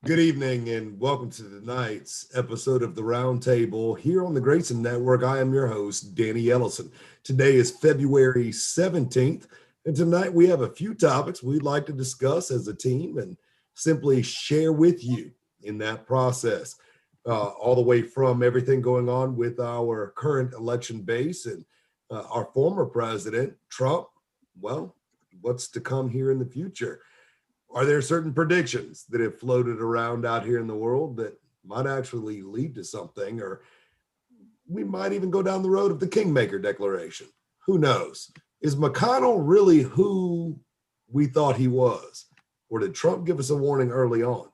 Good evening and welcome to tonight's episode of the Roundtable here on the Grayson Network. I am your host, Danny Ellyson. Today is February 17th, and tonight we have a few topics we'd like to discuss as a team and simply share with you in that process. All the way from everything going on with our current election base and our former president, Trump. Well, what's to come here in the future? Are there certain predictions that have floated around out here in the world that might actually lead to something, or we might even go down the road of the Kingmaker Declaration? Who knows? Is McConnell really who we thought he was, or did Trump give us a warning early on?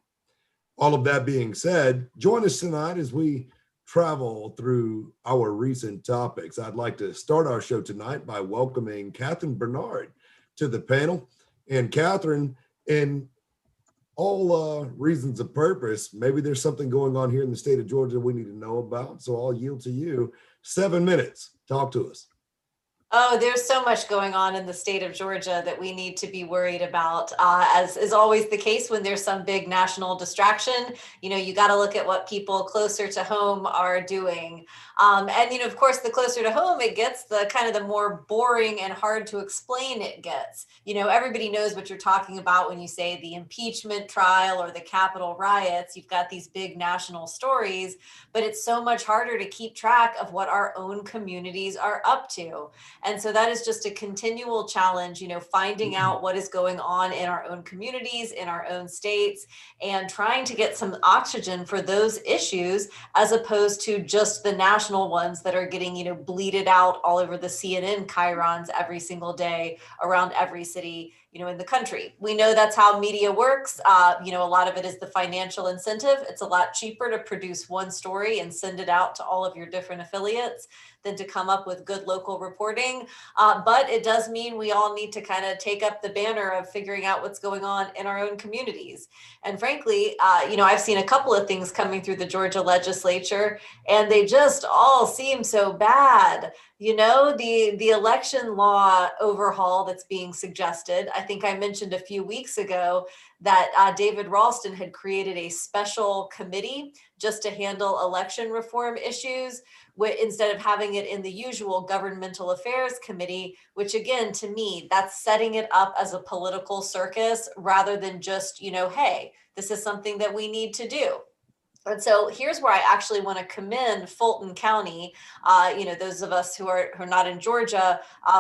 All of that being said, join us tonight as we travel through our recent topics. I'd like to start our show tonight by welcoming Catherine Bernard to the panel. And Catherine, in all reasons of purpose, maybe there's something going on here in the state of Georgia we need to know about. So I'll yield to you. 7 minutes. Talk to us. Oh, there's so much going on in the state of Georgia that we need to be worried about. As is always the case when there's some big national distraction, you got to look at what people closer to home are doing. And of course, the closer to home it gets, the kind of the more boring and hard to explain it gets. Everybody knows what you're talking about when you say the impeachment trial or the Capitol riots. You've got these big national stories, but it's so much harder to keep track of what our own communities are up to. And so that is just a continual challenge, finding out what is going on in our own communities, in our own states, and trying to get some oxygen for those issues, as opposed to just the national ones that are getting, bleated out all over the CNN chyrons every single day around every city, in the country. We know that's how media works. A lot of it is the financial incentive. It's a lot cheaper to produce one story and send it out to all of your different affiliates than to come up with good local reporting. But it does mean we all need to kind of take up the banner of figuring out what's going on in our own communities. And frankly, I've seen a couple of things coming through the Georgia legislature, and they just all seem so bad. The election law overhaul that's being suggested. I think I mentioned a few weeks ago that David Ralston had created a special committee just to handle election reform issues, instead of having it in the usual governmental affairs committee, which again, to me, that's setting it up as a political circus rather than just, hey, this is something that we need to do. And so here's where I actually want to commend Fulton County. Those of us who are not in Georgia,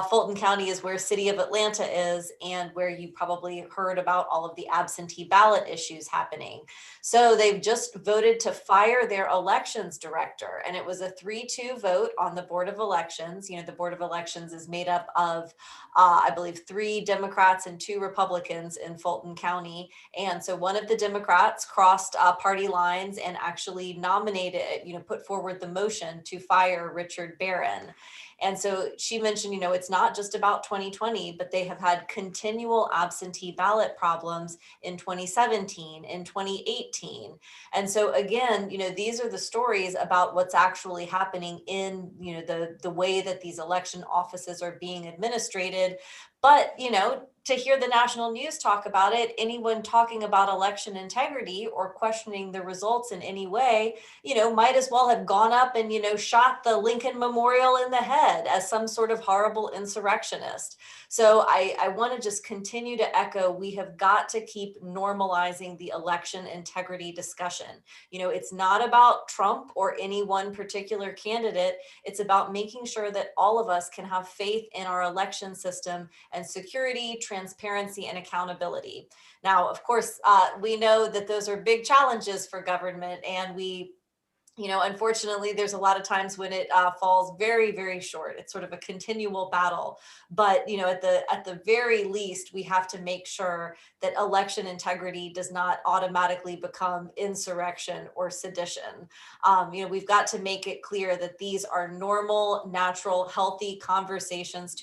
Fulton County is where City of Atlanta is, and where you probably heard about all of the absentee ballot issues happening. So they've just voted to fire their elections director, and it was a 3-2 vote on the Board of Elections. The Board of Elections is made up of, I believe, 3 Democrats and 2 Republicans in Fulton County. And so one of the Democrats crossed party lines and actually nominated, put forward the motion to fire Richard Barron. And so she mentioned, it's not just about 2020, but they have had continual absentee ballot problems in 2017, in 2018. And so again, these are the stories about what's actually happening in, the way that these election offices are being administrated. But, to hear the national news talk about it, anyone talking about election integrity or questioning the results in any way, might as well have gone up and, shot the Lincoln Memorial in the head as some sort of horrible insurrectionist. So I want to just continue to echo, we have got to keep normalizing the election integrity discussion. It's not about Trump or any one particular candidate. It's about making sure that all of us can have faith in our election system and security, transparency, and accountability. Now, of course, we know that those are big challenges for government, and unfortunately, there's a lot of times when it falls very, very short. It's sort of a continual battle. But at the very least, we have to make sure that election integrity does not automatically become insurrection or sedition. We've got to make it clear that these are normal, natural, healthy conversations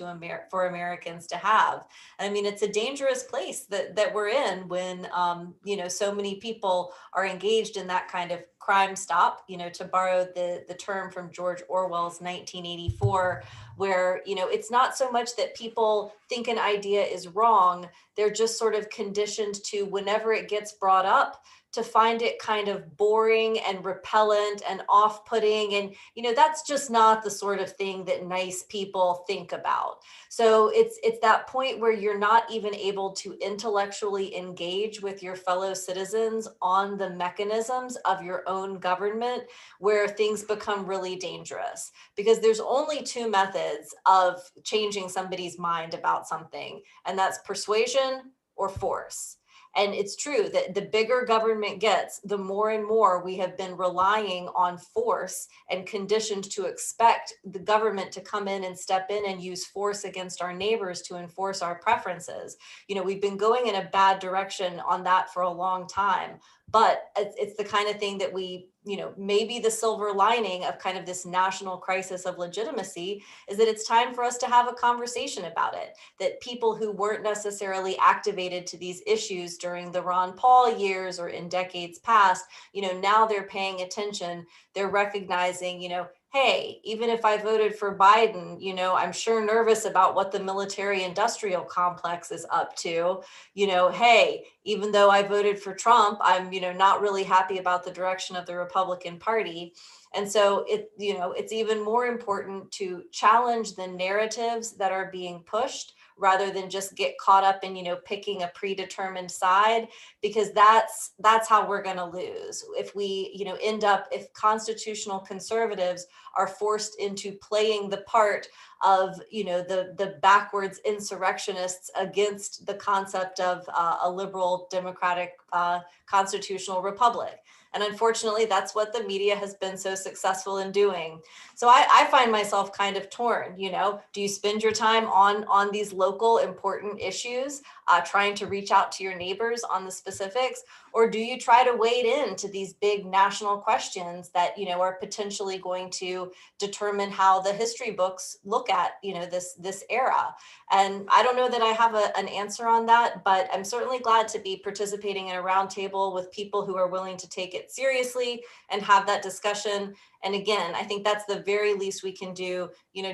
for Americans to have. And I mean, it's a dangerous place that we're in when so many people are engaged in that kind of crime stop, to borrow the term from George Orwell's 1984, where, it's not so much that people think an idea is wrong, they're just sort of conditioned to, whenever it gets brought up, to find it kind of boring and repellent and off-putting. And, that's just not the sort of thing that nice people think about. So it's that point where you're not even able to intellectually engage with your fellow citizens on the mechanisms of your own government, where things become really dangerous. Because there's only two methods of changing somebody's mind about something, and that's persuasion or force. And it's true that the bigger government gets, the more and more we have been relying on force and conditioned to expect the government to come in and step in and use force against our neighbors to enforce our preferences. We've been going in a bad direction on that for a long time. But it's the kind of thing that maybe the silver lining of kind of this national crisis of legitimacy is that it's time for us to have a conversation about it, that people who weren't necessarily activated to these issues during the Ron Paul years or in decades past, now they're paying attention, they're recognizing, hey, even if I voted for Biden, I'm sure nervous about what the military industrial complex is up to. Hey, even though I voted for Trump, I'm, not really happy about the direction of the Republican Party. And so it's even more important to challenge the narratives that are being pushed rather than just get caught up in, picking a predetermined side, because that's how we're going to lose. If we, if constitutional conservatives are forced into playing the part of, the backwards insurrectionists against the concept of a liberal democratic constitutional republic. And unfortunately, that's what the media has been so successful in doing. So I find myself kind of torn, do you spend your time on these local important issues, trying to reach out to your neighbors on the specifics, or do you try to wade into these big national questions that, are potentially going to determine how the history books look at, this era? And I don't know that I have an answer on that, but I'm certainly glad to be participating in a roundtable with people who are willing to take it seriously and have that discussion. And again, I think that's the very least we can do.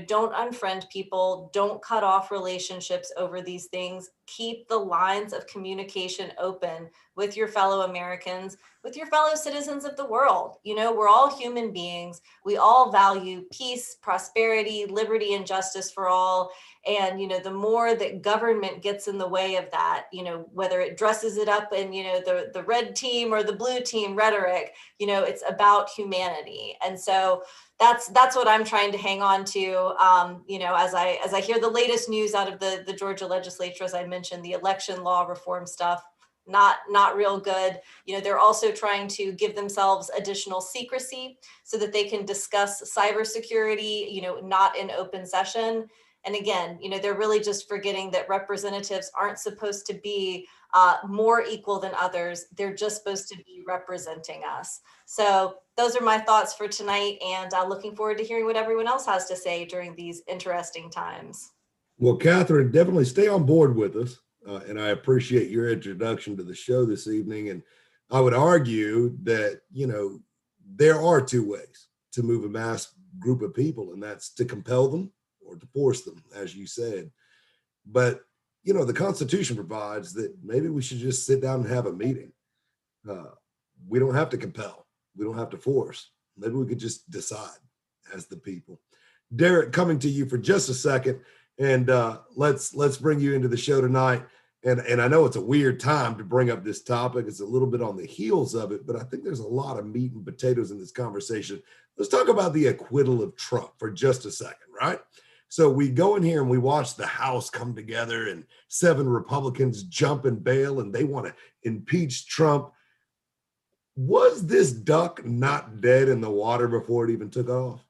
Don't unfriend people, don't cut off relationships over these things. Keep the lines of communication open with your fellow Americans, with your fellow citizens of the world. We're all human beings. We all value peace, prosperity, liberty, and justice for all. And, the more that government gets in the way of that, whether it dresses it up in, the red team or the blue team rhetoric, it's about humanity. And so that's what I'm trying to hang on to, as I hear the latest news out of the Georgia legislature. As I mentioned, the election law reform stuff, not real good. They're also trying to give themselves additional secrecy so that they can discuss cybersecurity, not in open session. And again, they're really just forgetting that representatives aren't supposed to be more equal than others. They're just supposed to be representing us. So those are my thoughts for tonight, and looking forward to hearing what everyone else has to say during these interesting times. Well, Catherine, definitely stay on board with us. And I appreciate your introduction to the show this evening. And I would argue that, there are two ways to move a mass group of people, and that's to compel them or to force them, as you said. But, the Constitution provides that maybe we should just sit down and have a meeting. We don't have to compel. We don't have to force. Maybe we could just decide as the people. Derrick, coming to you for just a second, and let's bring you into the show tonight. And I know it's a weird time to bring up this topic. It's a little bit on the heels of it, but I think there's a lot of meat and potatoes in this conversation. Let's talk about the acquittal of Trump for just a second, right? So we go in here and we watch the House come together and 7 Republicans jump and bail and they want to impeach Trump. Was this duck not dead in the water before it even took off?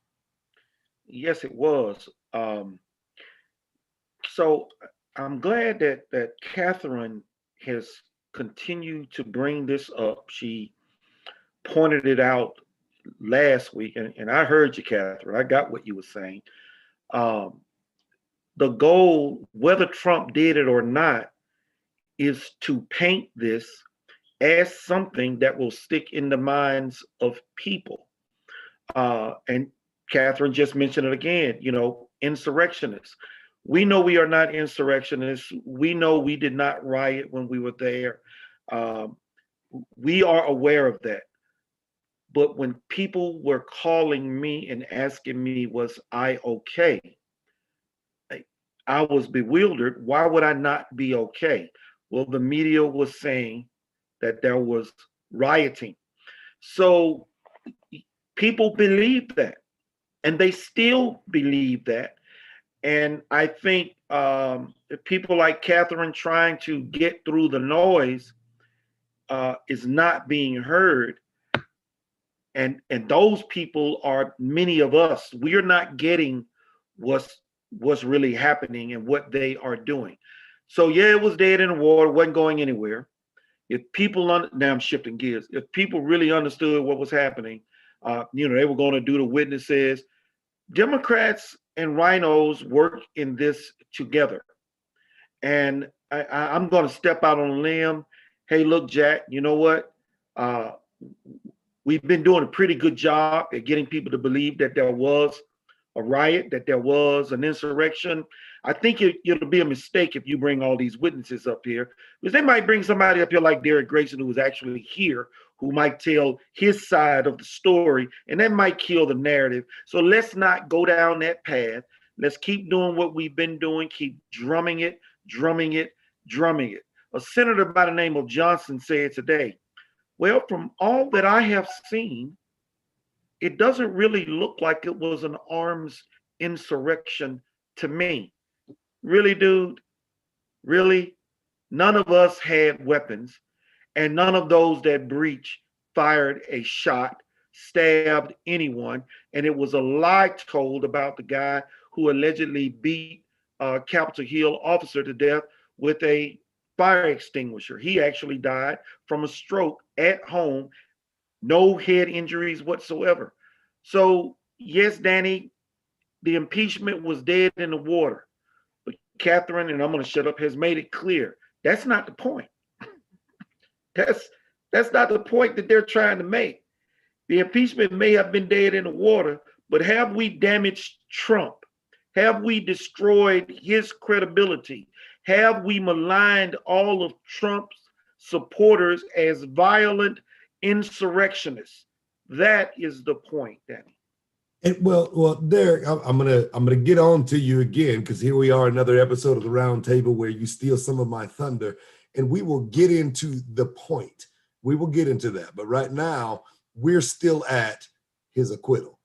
Yes, it was. So I'm glad that Catherine has continued to bring this up. She pointed it out last week, and I heard you, Catherine. I got what you were saying. The goal, whether Trump did it or not, is to paint this as something that will stick in the minds of people. And Catherine just mentioned it again. insurrectionists. We know we are not insurrectionists. We know we did not riot when we were there. Um, we are aware of that. But when people were calling me and asking me, was I okay? I was bewildered. Why would I not be okay? Well, the media was saying that there was rioting. So people believe that, and they still believe that. And I think people like Catherine trying to get through the noise is not being heard. And those people are many of us. We're not getting what's really happening and what they are doing. So yeah, it was dead in the water, wasn't going anywhere. If people now I'm shifting gears. If people really understood what was happening, they were going to do the witnesses. Democrats and rhinos work in this together. And I'm going to step out on a limb. Hey, look, Jack, you know what? We've been doing a pretty good job at getting people to believe that there was a riot, that there was an insurrection. I think it'll be a mistake if you bring all these witnesses up here, because they might bring somebody up here like Derrick Grayson, who was actually here, who might tell his side of the story, and that might kill the narrative. So let's not go down that path. Let's keep doing what we've been doing, keep drumming it, drumming it, drumming it. A senator by the name of Johnson said today, well, from all that I have seen, it doesn't really look like it was an arms insurrection to me. Really, dude? Really? None of us had weapons, and none of those that breached fired a shot, stabbed anyone, and it was a lie told about the guy who allegedly beat Capitol Hill officer to death with a fire extinguisher. He actually died from a stroke at home, no head injuries whatsoever. So, yes, Danny, the impeachment was dead in the water. But Catherine, and I'm going to shut up, has made it clear that's not the point. That's not the point that they're trying to make. The impeachment may have been dead in the water, but have we damaged Trump? Have we destroyed his credibility? Have we maligned all of Trump's supporters as violent insurrectionists? That is the point, Danny. And well, Derrick, I'm gonna get on to you again, because here we are, another episode of the Round Table where you steal some of my thunder, and we will get into the point. We will get into that, but right now we're still at his acquittal.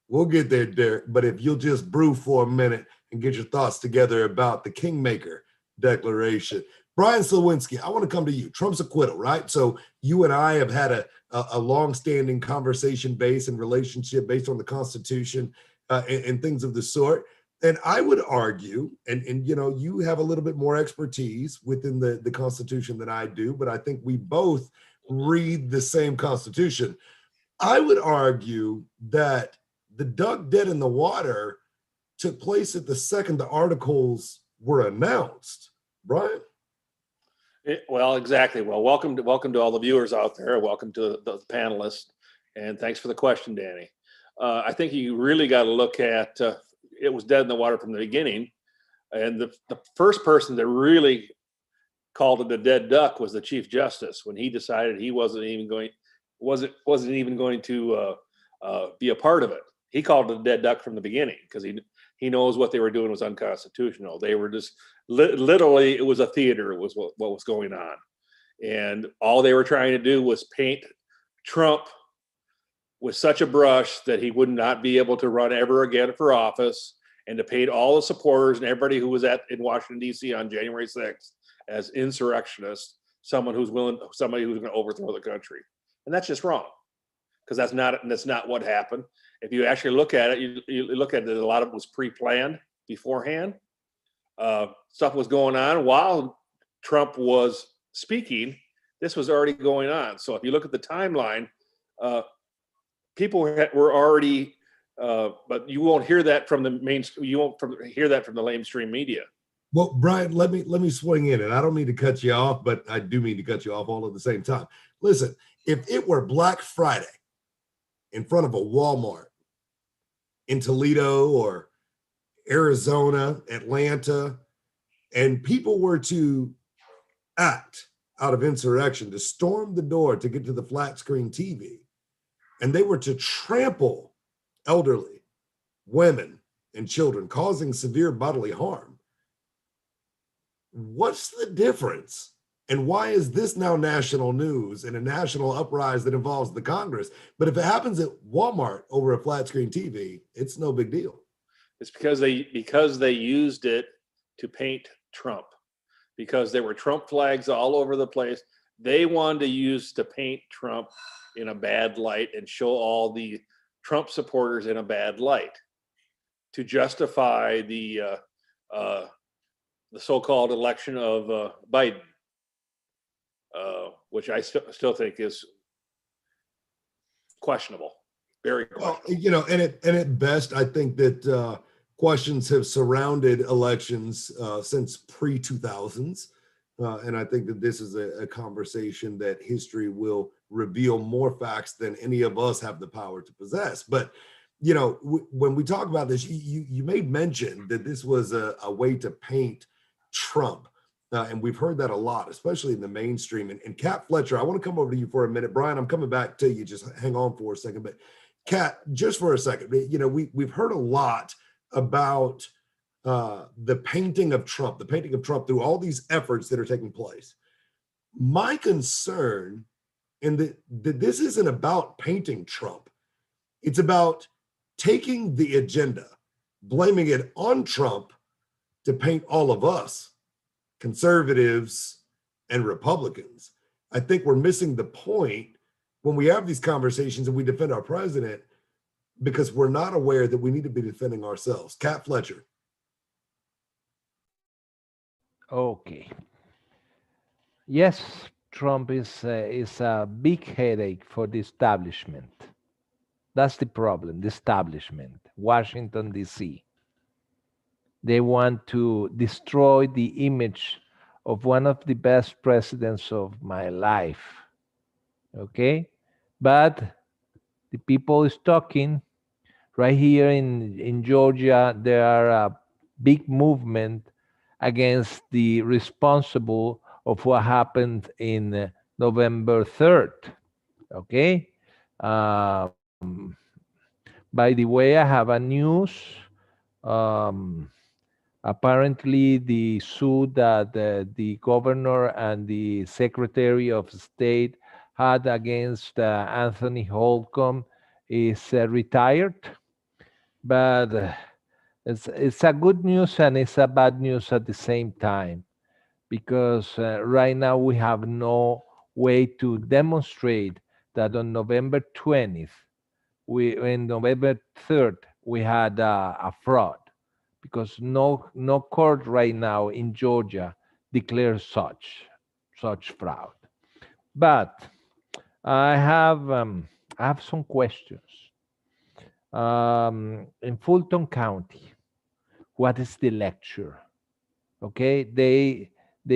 We'll get there, Derrick. But if you'll just brew for a minute and get your thoughts together about the Kingmaker Declaration. Brian Slawinski, I want to come to you. Trump's acquittal, right? So you and I have had a long-standing conversation based and relationship based on the Constitution and things of the sort. And I would argue, and you have a little bit more expertise within the Constitution than I do, but I think we both read the same Constitution. I would argue that the duck dead in the water took place at the second the articles were announced. Brian? Well, exactly. Well, welcome to all the viewers out there. Welcome to the panelists, and thanks for the question, Danny. I think you really got to look at it was dead in the water from the beginning, and the first person that really called it a dead duck was the Chief Justice when he decided he wasn't even going to be a part of it. He called it a dead duck from the beginning because he knows what they were doing was unconstitutional. They were just literally, it was a theater. It was what was going on. And all they were trying to do was paint Trump with such a brush that he would not be able to run ever again for office, and to paint all the supporters and everybody who was in Washington, D.C. on January 6th as insurrectionists, somebody who's going to overthrow the country. And that's just wrong, because that's not what happened. If you actually look at it, you look at it, a lot of it was pre-planned beforehand. Stuff was going on while Trump was speaking. This was already going on. So if you look at the timeline, people were already, but you won't hear that from the mainstream. You won't hear that from the mainstream media. Well, Brian, let me swing in, and I don't mean to cut you off, but I do mean to cut you off all at the same time. Listen, if it were Black Friday in front of a Walmart in Toledo or Arizona, Atlanta, and people were to act out of insurrection, to storm the door to get to the flat screen TV, and they were to trample elderly, women, and children, causing severe bodily harm. What's the difference? And why is this now national news and a national uprising that involves the Congress? But if it happens at Walmart over a flat screen TV, it's no big deal. It's because they used it to paint Trump, because there were Trump flags all over the place. They wanted to paint Trump in a bad light and show all the Trump supporters in a bad light to justify the so-called election of Biden, which I still think is questionable, very questionable. Well, you know, and at best, I think that questions have surrounded elections since pre-2000s. And I think that this is a conversation that history will reveal more facts than any of us have the power to possess. But, you know, when we talk about this, you made mention that this was a way to paint Trump. And we've heard that a lot, especially in the mainstream. And Kat Fletcher, I want to come over to you for a minute. Brian, I'm coming back to you. Just hang on for a second. But Kat, just for a second, you know, we've heard a lot about the painting of Trump through all these efforts that are taking place. My concern in that this isn't about painting Trump. It's about taking the agenda, blaming it on Trump to paint all of us, conservatives and Republicans. I think we're missing the point when we have these conversations and we defend our president, because we're not aware that we need to be defending ourselves. Kat Fletcher. Okay. Yes, Trump is a big headache for the establishment. That's the problem, the establishment, Washington, D.C. They want to destroy the image of one of the best presidents of my life. Okay? But the people is talking. Right here in Georgia, there are a big movement against the responsible of what happened in November 3rd. Okay? By the way, I have a news. Apparently, the suit that the governor and the secretary of state had against Anthony Holcomb is retired. But it's a good news and it's a bad news at the same time, because right now we have no way to demonstrate that on November 20th, in November 3rd, we had a fraud, because no court right now in Georgia declares such fraud. But I have some questions. In Fulton County, what is the lecture? Okay, they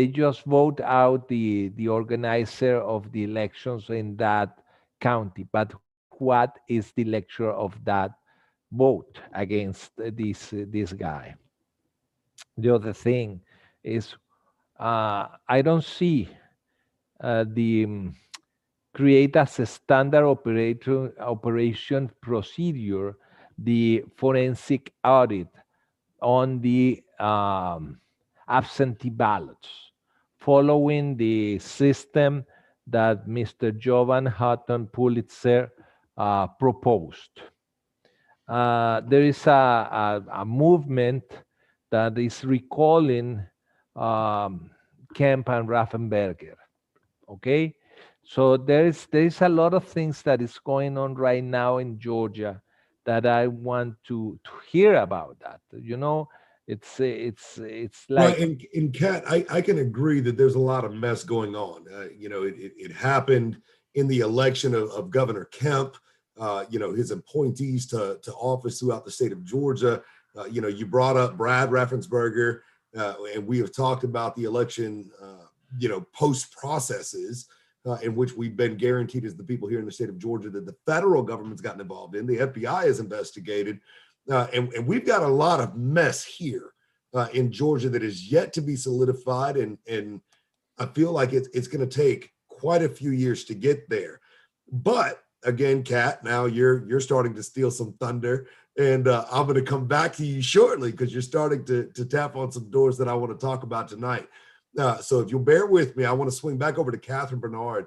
just vote out the organizer of the elections in that county, but what is the lecture of that vote against this guy? The other thing is, I don't see the create as a standard operation procedure the forensic audit on the absentee ballots, following the system that Mr. Jovan Hutton Pulitzer proposed. There is a movement that is recalling Kemp and Raffensperger. Okay, so there is a lot of things that is going on right now in Georgia that I want to hear about. That, you know, it's like, right. And Kat, I can agree that there's a lot of mess going on. You know, it happened in the election of Governor Kemp. You know, his appointees to office throughout the state of Georgia. You know, you brought up Brad Raffensperger, and we have talked about the election, you know, post processes in which we've been guaranteed as the people here in the state of Georgia that the federal government's gotten involved in. The FBI is investigated. And we've got a lot of mess here in Georgia that is yet to be solidified. And I feel like it's going to take quite a few years to get there. But again, Kat, now you're starting to steal some thunder. And I'm going to come back to you shortly because you're starting to tap on some doors that I want to talk about tonight. So if you'll bear with me, I want to swing back over to Catherine Bernard.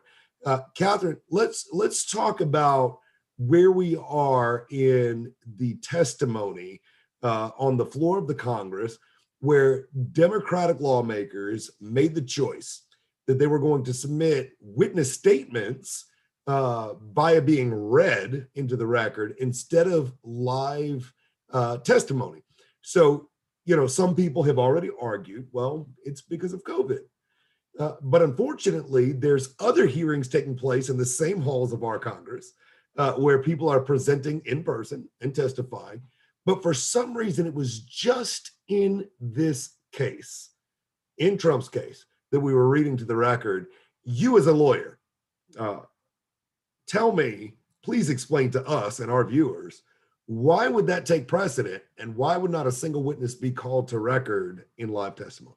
Catherine, let's talk about where we are in the testimony on the floor of the Congress, where Democratic lawmakers made the choice that they were going to submit witness statements via being read into the record instead of live testimony. So, some people have already argued, well, it's because of COVID. But unfortunately, there's other hearings taking place in the same halls of our Congress where people are presenting in person and testifying. But for some reason, it was just in this case, in Trump's case, that we were reading to the record. You as a lawyer, tell me, please explain to us and our viewers, why would that take precedent, and why would not a single witness be called to record in live testimony?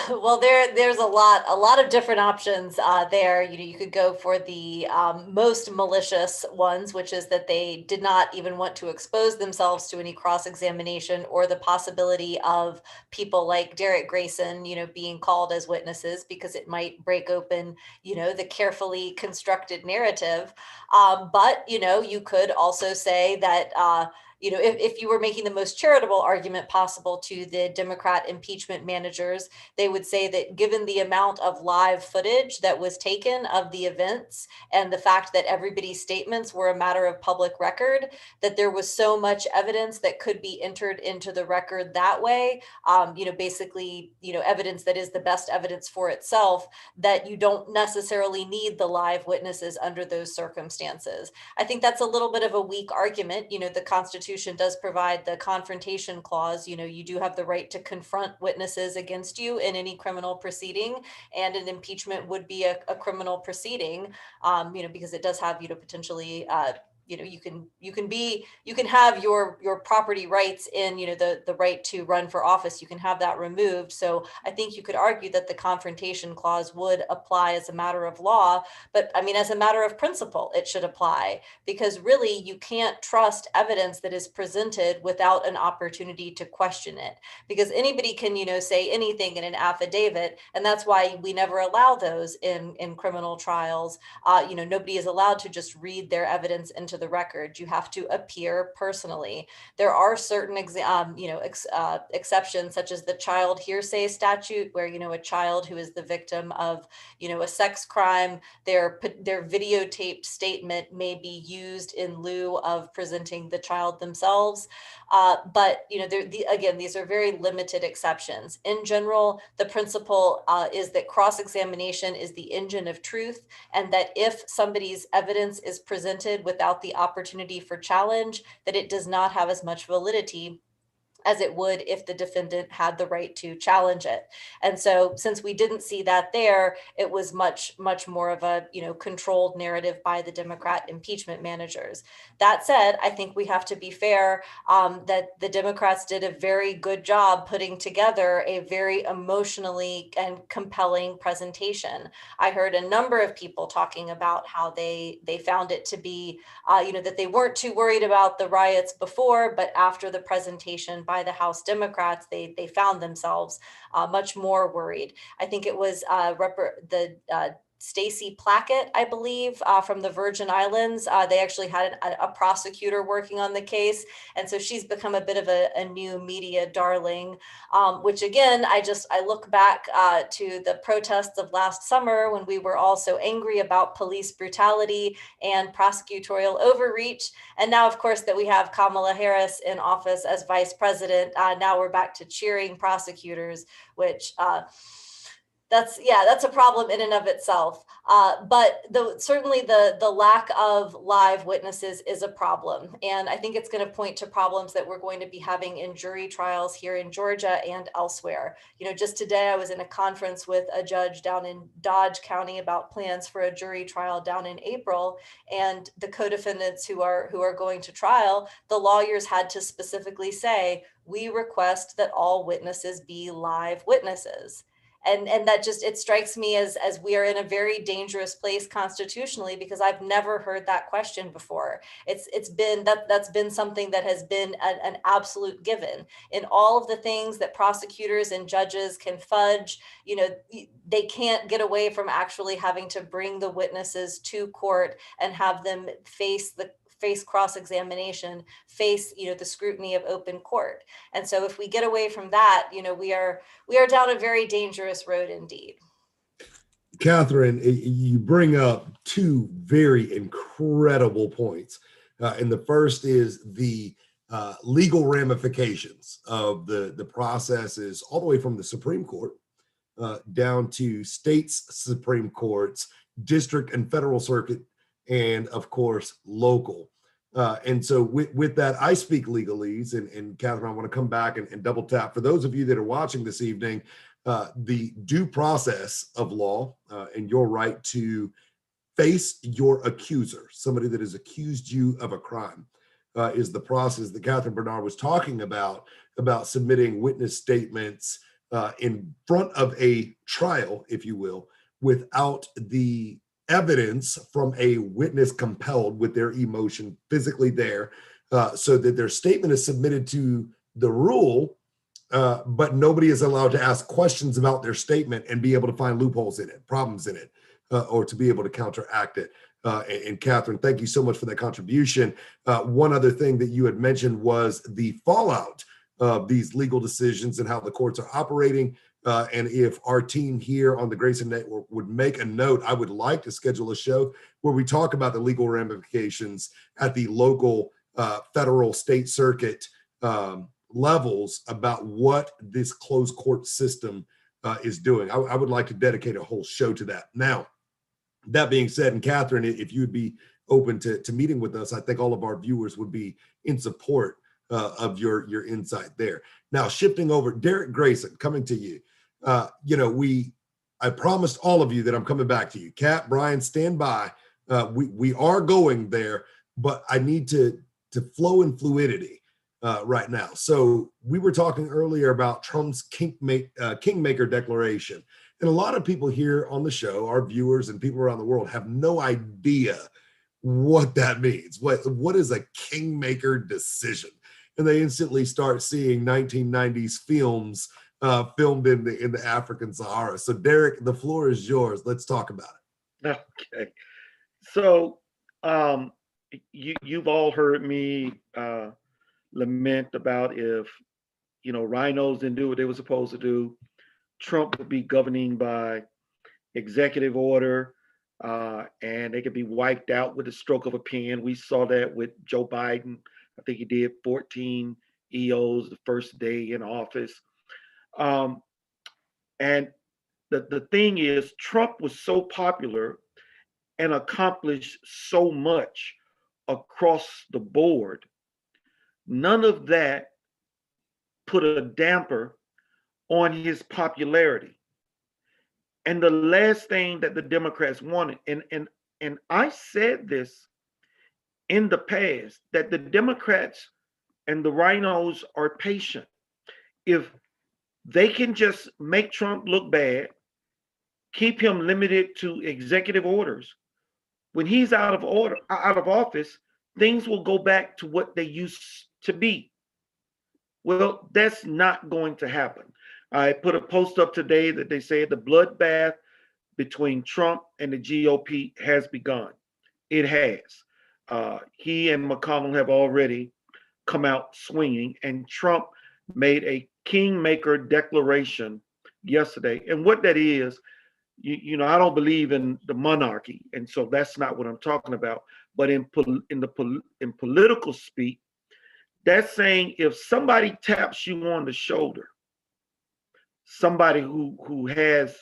Well, there's a lot of different options there. You could go for the most malicious ones, which is that they did not even want to expose themselves to any cross-examination or the possibility of people like Derrick Grayson, being called as witnesses because it might break open, the carefully constructed narrative. But you could also say that. If you were making the most charitable argument possible to the Democrat impeachment managers, they would say that given the amount of live footage that was taken of the events and the fact that everybody's statements were a matter of public record, that there was so much evidence that could be entered into the record that way, basically, evidence that is the best evidence for itself, that you don't necessarily need the live witnesses under those circumstances. I think that's a little bit of a weak argument. The Constitution does provide the confrontation clause. You do have the right to confront witnesses against you in any criminal proceeding, and an impeachment would be a criminal proceeding, because it does have, potentially, you can have your property rights in, the right to run for office. You can have that removed. So I think you could argue that the confrontation clause would apply as a matter of law, but I mean, as a matter of principle, it should apply, because really you can't trust evidence that is presented without an opportunity to question it, because anybody can, say anything in an affidavit. And that's why we never allow those in criminal trials. Nobody is allowed to just read their evidence into the record. You have to appear personally. There are certain exceptions, such as the child hearsay statute, where a child who is the victim of a sex crime, their videotaped statement may be used in lieu of presenting the child themselves. But again, these are very limited exceptions. In general, the principle is that cross-examination is the engine of truth, and that if somebody's evidence is presented without the opportunity for challenge, that it does not have as much validity as it would if the defendant had the right to challenge it. And so since we didn't see that there, it was much more of a controlled narrative by the Democrat impeachment managers. That said, I think we have to be fair that the Democrats did a very good job putting together a very emotionally and compelling presentation. I heard a number of people talking about how they found it to be, that they weren't too worried about the riots before, but after the presentation by the House Democrats, they found themselves much more worried. I think it was Stacey Plackett, I believe, from the Virgin Islands. They actually had a prosecutor working on the case. And so she's become a bit of a new media darling, which again, I look back to the protests of last summer when we were all so angry about police brutality and prosecutorial overreach. And now, of course, that we have Kamala Harris in office as vice president, now we're back to cheering prosecutors, which That's a problem in and of itself. But certainly the lack of live witnesses is a problem. And I think it's going to point to problems that we're going to be having in jury trials here in Georgia and elsewhere. Just today I was in a conference with a judge down in Dodge County about plans for a jury trial down in April. And the co-defendants who are going to trial, the lawyers had to specifically say, we request that all witnesses be live witnesses. And that just, it strikes me as we are in a very dangerous place constitutionally, because I've never heard that question before. That's been something that has been an absolute given in all of the things that prosecutors and judges can fudge. They can't get away from actually having to bring the witnesses to court and have them face cross-examination, face the scrutiny of open court. And so if we get away from that, we are down a very dangerous road indeed. Catherine, you bring up two very incredible points. And the first is the legal ramifications of the processes all the way from the Supreme Court down to states' Supreme Courts, district and federal circuit, and of course, local. And so with that, I speak legalese, and Catherine, I want to come back and double tap. For those of you that are watching this evening, the due process of law and your right to face your accuser, somebody that has accused you of a crime, is the process that Catherine Bernard was talking about submitting witness statements in front of a trial, if you will, without the evidence from a witness compelled with their emotion physically there, so that their statement is submitted to the rule, but nobody is allowed to ask questions about their statement and be able to find loopholes in it, problems in it, or to be able to counteract it. And Catherine, thank you so much for that contribution. One other thing that you had mentioned was the fallout of these legal decisions and how the courts are operating. And if our team here on the Grayson Network would make a note, I would like to schedule a show where we talk about the legal ramifications at the local, federal, state circuit levels about what this closed court system is doing. I would like to dedicate a whole show to that. Now, that being said, and Catherine, if you would be open to meeting with us, I think all of our viewers would be in support of your insight there. Now, shifting over, Derrick Grayson, coming to you. I promised all of you that I'm coming back to you. Kat, Brian, stand by. We are going there, but I need to flow in fluidity right now. So we were talking earlier about Trump's Kingmaker Declaration. And a lot of people here on the show, our viewers and people around the world, have no idea what that means. What is a Kingmaker decision? And they instantly start seeing 1990s films filmed in the African Sahara. So Derrick, the floor is yours. Let's talk about it. Okay. So you've all heard me lament about if, rhinos didn't do what they were supposed to do, Trump would be governing by executive order, and they could be wiped out with a stroke of a pen. We saw that with Joe Biden. I think he did 14 EOs the first day in office. And the thing is, Trump was so popular and accomplished so much across the board. None of that put a damper on his popularity. And the last thing that the Democrats wanted, and I said this in the past, that the Democrats and the rhinos are patient. If they can just make Trump look bad, keep him limited to executive orders, when he's out of office, things will go back to what they used to be. Well, that's not going to happen. I put a post up today that they say the bloodbath between Trump and the GOP has begun. It has. He and McConnell have already come out swinging, and Trump made a Kingmaker Declaration yesterday. And what that is, I don't believe in the monarchy, and so that's not what I'm talking about. But in political speak, that's saying if somebody taps you on the shoulder, somebody who has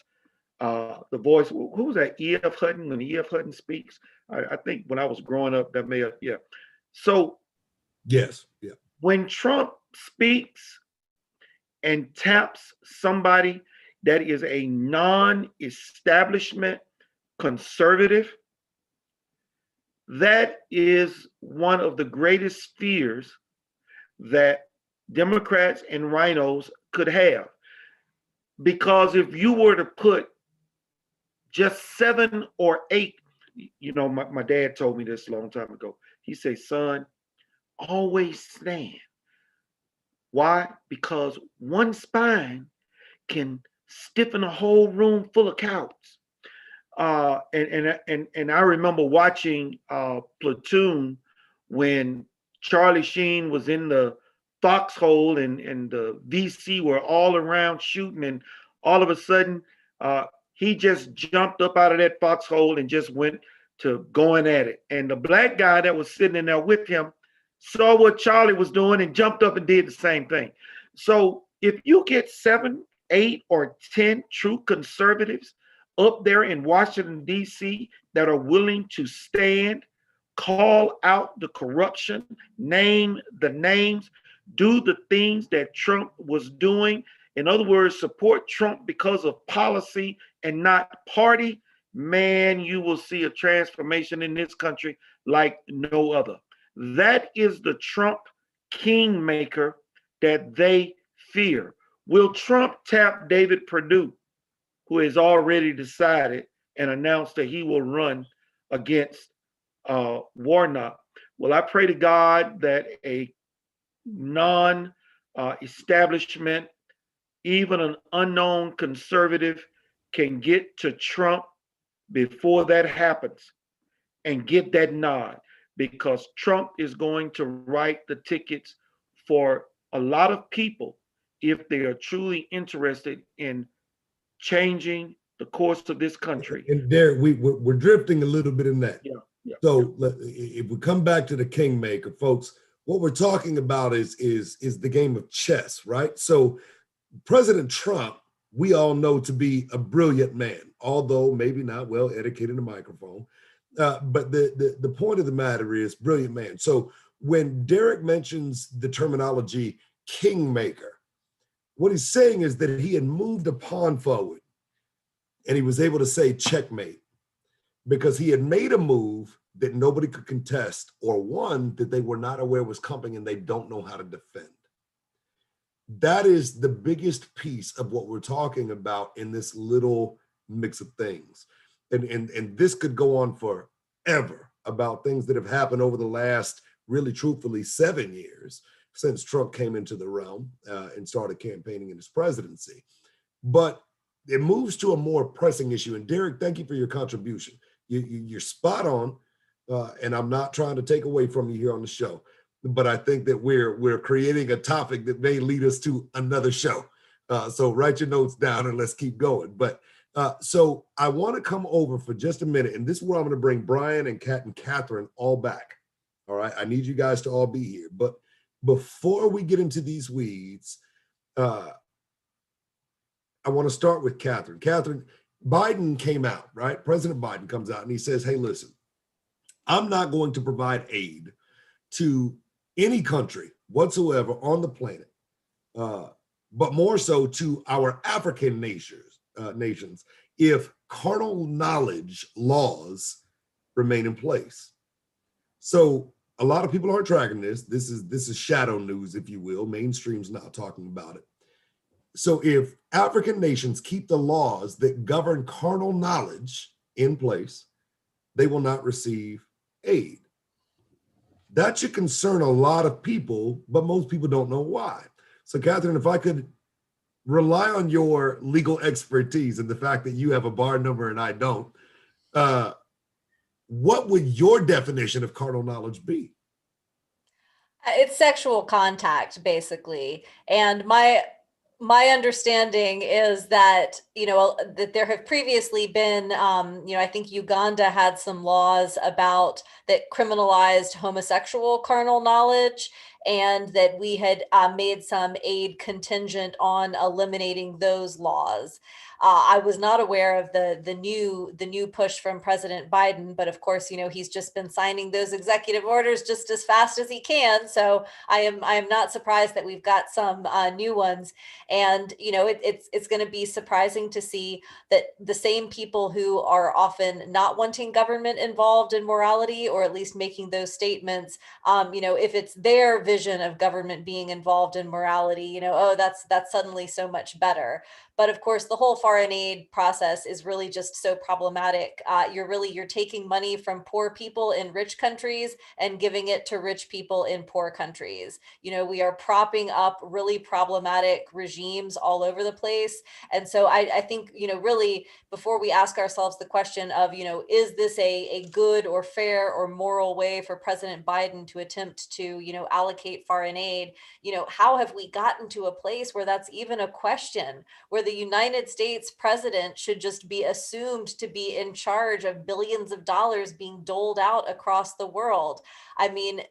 The voice, who was that? E.F. Hutton, when E.F. Hutton speaks. I think when I was growing up, that may have, yeah. So Yes. Yeah. when Trump speaks and taps somebody that is a non-establishment conservative, that is one of the greatest fears that Democrats and rhinos could have. Because if you were to put just 7 or 8, my dad told me this a long time ago. He said, son, always stand. Why? Because one spine can stiffen a whole room full of cowards. And I remember watching Platoon when Charlie Sheen was in the foxhole and the VC were all around shooting, and all of a sudden he just jumped up out of that foxhole and just went to going at it. And the black guy that was sitting in there with him saw what Charlie was doing and jumped up and did the same thing. So if you get 7, 8, or 10 true conservatives up there in Washington, D.C. that are willing to stand, call out the corruption, name the names, do the things that Trump was doing. In other words, support Trump because of policy and not party, man, you will see a transformation in this country like no other. That is the Trump kingmaker that they fear. Will Trump tap David Perdue, who has already decided and announced that he will run against Warnock? Well, I pray to God that a non-establishment, even an unknown conservative, can get to Trump before that happens and get that nod, because Trump is going to write the tickets for a lot of people if they are truly interested in changing the course of this country. And Derrick, we're drifting a little bit in that. Yeah. So if we come back to the kingmaker, folks, what we're talking about is the game of chess, right? So President Trump, we all know to be a brilliant man, although maybe not well educated in the microphone. But the point of the matter is brilliant man. So when Derrick mentions the terminology kingmaker, what he's saying is that he had moved a pawn forward and he was able to say checkmate because he had made a move that nobody could contest, or one that they were not aware was coming and they don't know how to defend. That is the biggest piece of what we're talking about in this little mix of things. And this could go on forever about things that have happened over the last, really truthfully, 7 years since Trump came into the realm and started campaigning in his presidency. But it moves to a more pressing issue. And Derrick, thank you for your contribution. You're spot on. And I'm not trying to take away from you here on the show, but I think that we're creating a topic that may lead us to another show. So write your notes down and let's keep going. But so I want to come over for just a minute, and this is where I'm going to bring Brian and Kat and Catherine all back. All right, I need you guys to all be here. But before we get into these weeds, I want to start with Catherine. Catherine, Biden came out, right? President Biden comes out and he says, hey, listen, I'm not going to provide aid to any country whatsoever on the planet, but more so to our African nations if carnal knowledge laws remain in place. So a lot of people aren't tracking this. This is shadow news, if you will. Mainstream's not talking about it. So if African nations keep the laws that govern carnal knowledge in place, they will not receive aid. That should concern a lot of people, but most people don't know why. So Catherine, if I could rely on your legal expertise and the fact that you have a bar number and I don't, what would your definition of carnal knowledge be? It's sexual contact, basically. And my understanding is that, that there have previously been, I think Uganda had some laws about that criminalized homosexual carnal knowledge, and that we had made some aid contingent on eliminating those laws. I was not aware of the new push from President Biden, but of course, he's just been signing those executive orders just as fast as he can. So I am not surprised that we've got some new ones, and it's going to be surprising to see that the same people who are often not wanting government involved in morality, or at least making those statements, if it's their vision of government being involved in morality, oh, that's suddenly so much better. But of course, the whole foreign aid process is really just so problematic. You're taking money from poor people in rich countries and giving it to rich people in poor countries. We are propping up really problematic regimes all over the place. And so I think, really, before we ask ourselves the question of, is this a good or fair or moral way for President Biden to attempt to, allocate foreign aid, how have we gotten to a place where that's even a question, where the United States president should just be assumed to be in charge of billions of dollars being doled out across the world? I mean,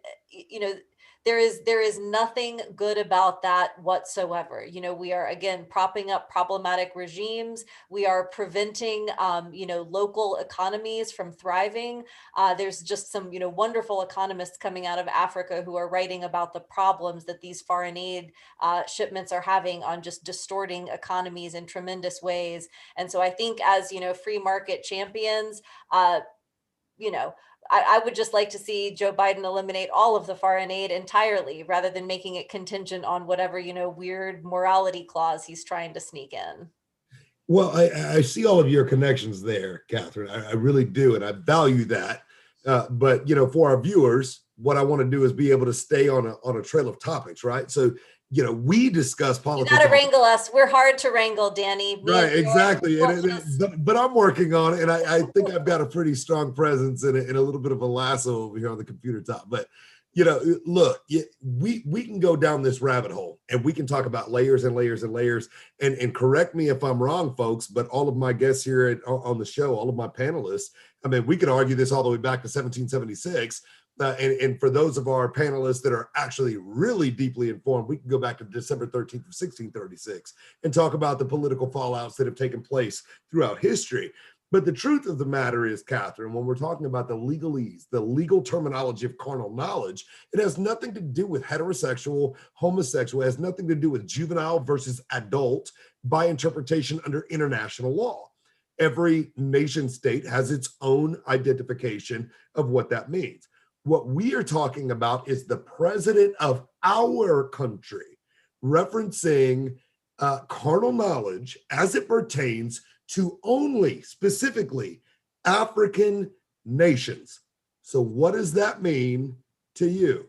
there is nothing good about that whatsoever. We are, again, propping up problematic regimes. We are preventing, local economies from thriving. There's just some, wonderful economists coming out of Africa who are writing about the problems that these foreign aid shipments are having on just distorting economies in tremendous ways. And so I think, as, free market champions, I would just like to see Joe Biden eliminate all of the foreign aid entirely, rather than making it contingent on whatever, weird morality clause he's trying to sneak in. Well, I see all of your connections there, Catherine. I really do, and I value that. But for our viewers, what I want to do is be able to stay on a trail of topics, right? So we discuss politics. You got to wrangle us. We're hard to wrangle, Danny. Right, exactly. But I'm working on it, and I think I've got a pretty strong presence and a little bit of a lasso over here on the computer top. But look, we can go down this rabbit hole, and we can talk about layers and layers and layers. And correct me if I'm wrong, folks, but all of my guests here on the show, all of my panelists, I mean, we could argue this all the way back to 1776. And for those of our panelists that are actually really deeply informed, we can go back to December 13th of 1636 and talk about the political fallouts that have taken place throughout history. But the truth of the matter is, Catherine, when we're talking about the legalese, the legal terminology of carnal knowledge, it has nothing to do with heterosexual, homosexual. It has nothing to do with juvenile versus adult by interpretation under international law. Every nation state has its own identification of what that means. What we are talking about is the president of our country referencing carnal knowledge as it pertains to only specifically African nations. So what does that mean to you,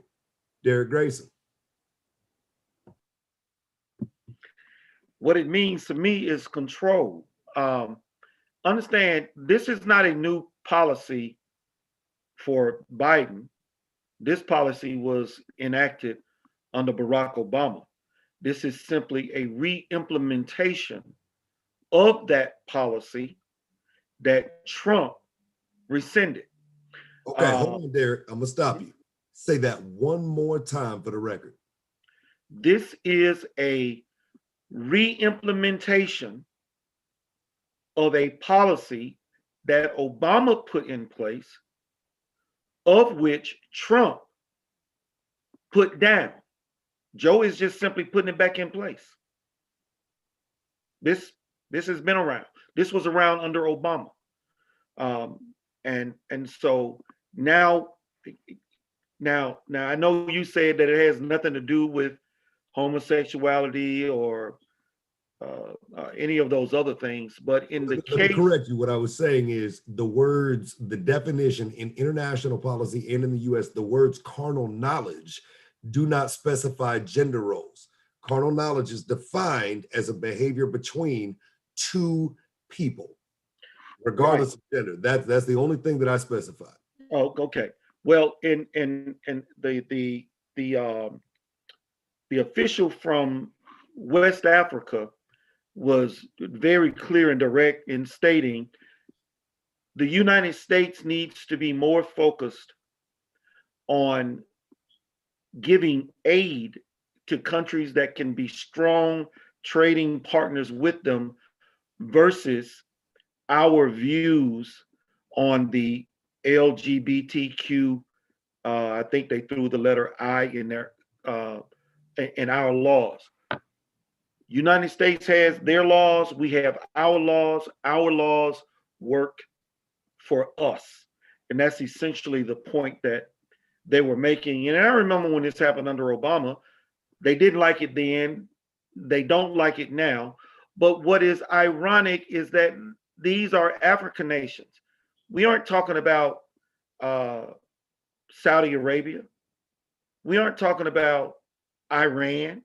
Derrick Grayson? What it means to me is control. Understand, this is not a new policy for Biden. This policy was enacted under Barack Obama. This is simply a re-implementation of that policy that Trump rescinded. Okay, hold on, Derrick. I'm gonna stop you. Say that one more time for the record. This is a re-implementation of a policy that Obama put in place, of which Trump put down. Joe is just simply putting it back in place. This has been around. This was around under Obama. And so now I know you said that it has nothing to do with homosexuality or any of those other things, but in the case— Let me correct you. What I was saying is the words, the definition in international policy and in the US, the words carnal knowledge do not specify gender roles. Carnal knowledge is defined as a behavior between two people, regardless of gender. That's the only thing that I specified. Oh, okay. Well, in the official from West Africa was very clear and direct in stating the United States needs to be more focused on giving aid to countries that can be strong trading partners with them versus our views on the LGBTQ. I think they threw the letter I in there, in our laws. United States has their laws. We have our laws. Our laws work for us. And that's essentially the point that they were making. And I remember when this happened under Obama, they didn't like it then. They don't like it now. But what is ironic is that these are African nations. We aren't talking about Saudi Arabia. We aren't talking about Iran,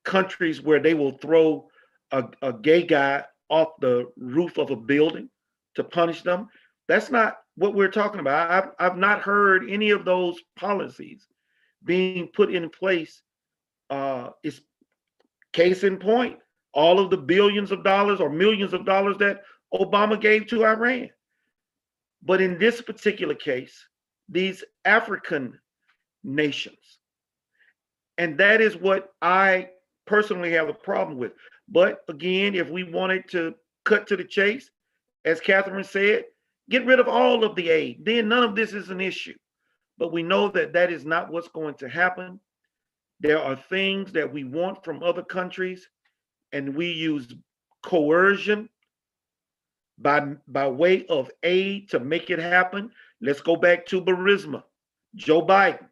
countries where they will throw a gay guy off the roof of a building to punish them. That's not what we're talking about. I've not heard any of those policies being put in place. It's case in point, all of the billions of dollars or millions of dollars that Obama gave to Iran. But in this particular case, these African nations, and that is what I personally have a problem with. But again, if we wanted to cut to the chase, as Catherine said, get rid of all of the aid, then none of this is an issue. But we know that that is not what's going to happen. There are things that we want from other countries, and we use coercion by way of aid to make it happen. Let's go back to Burisma, Joe Biden.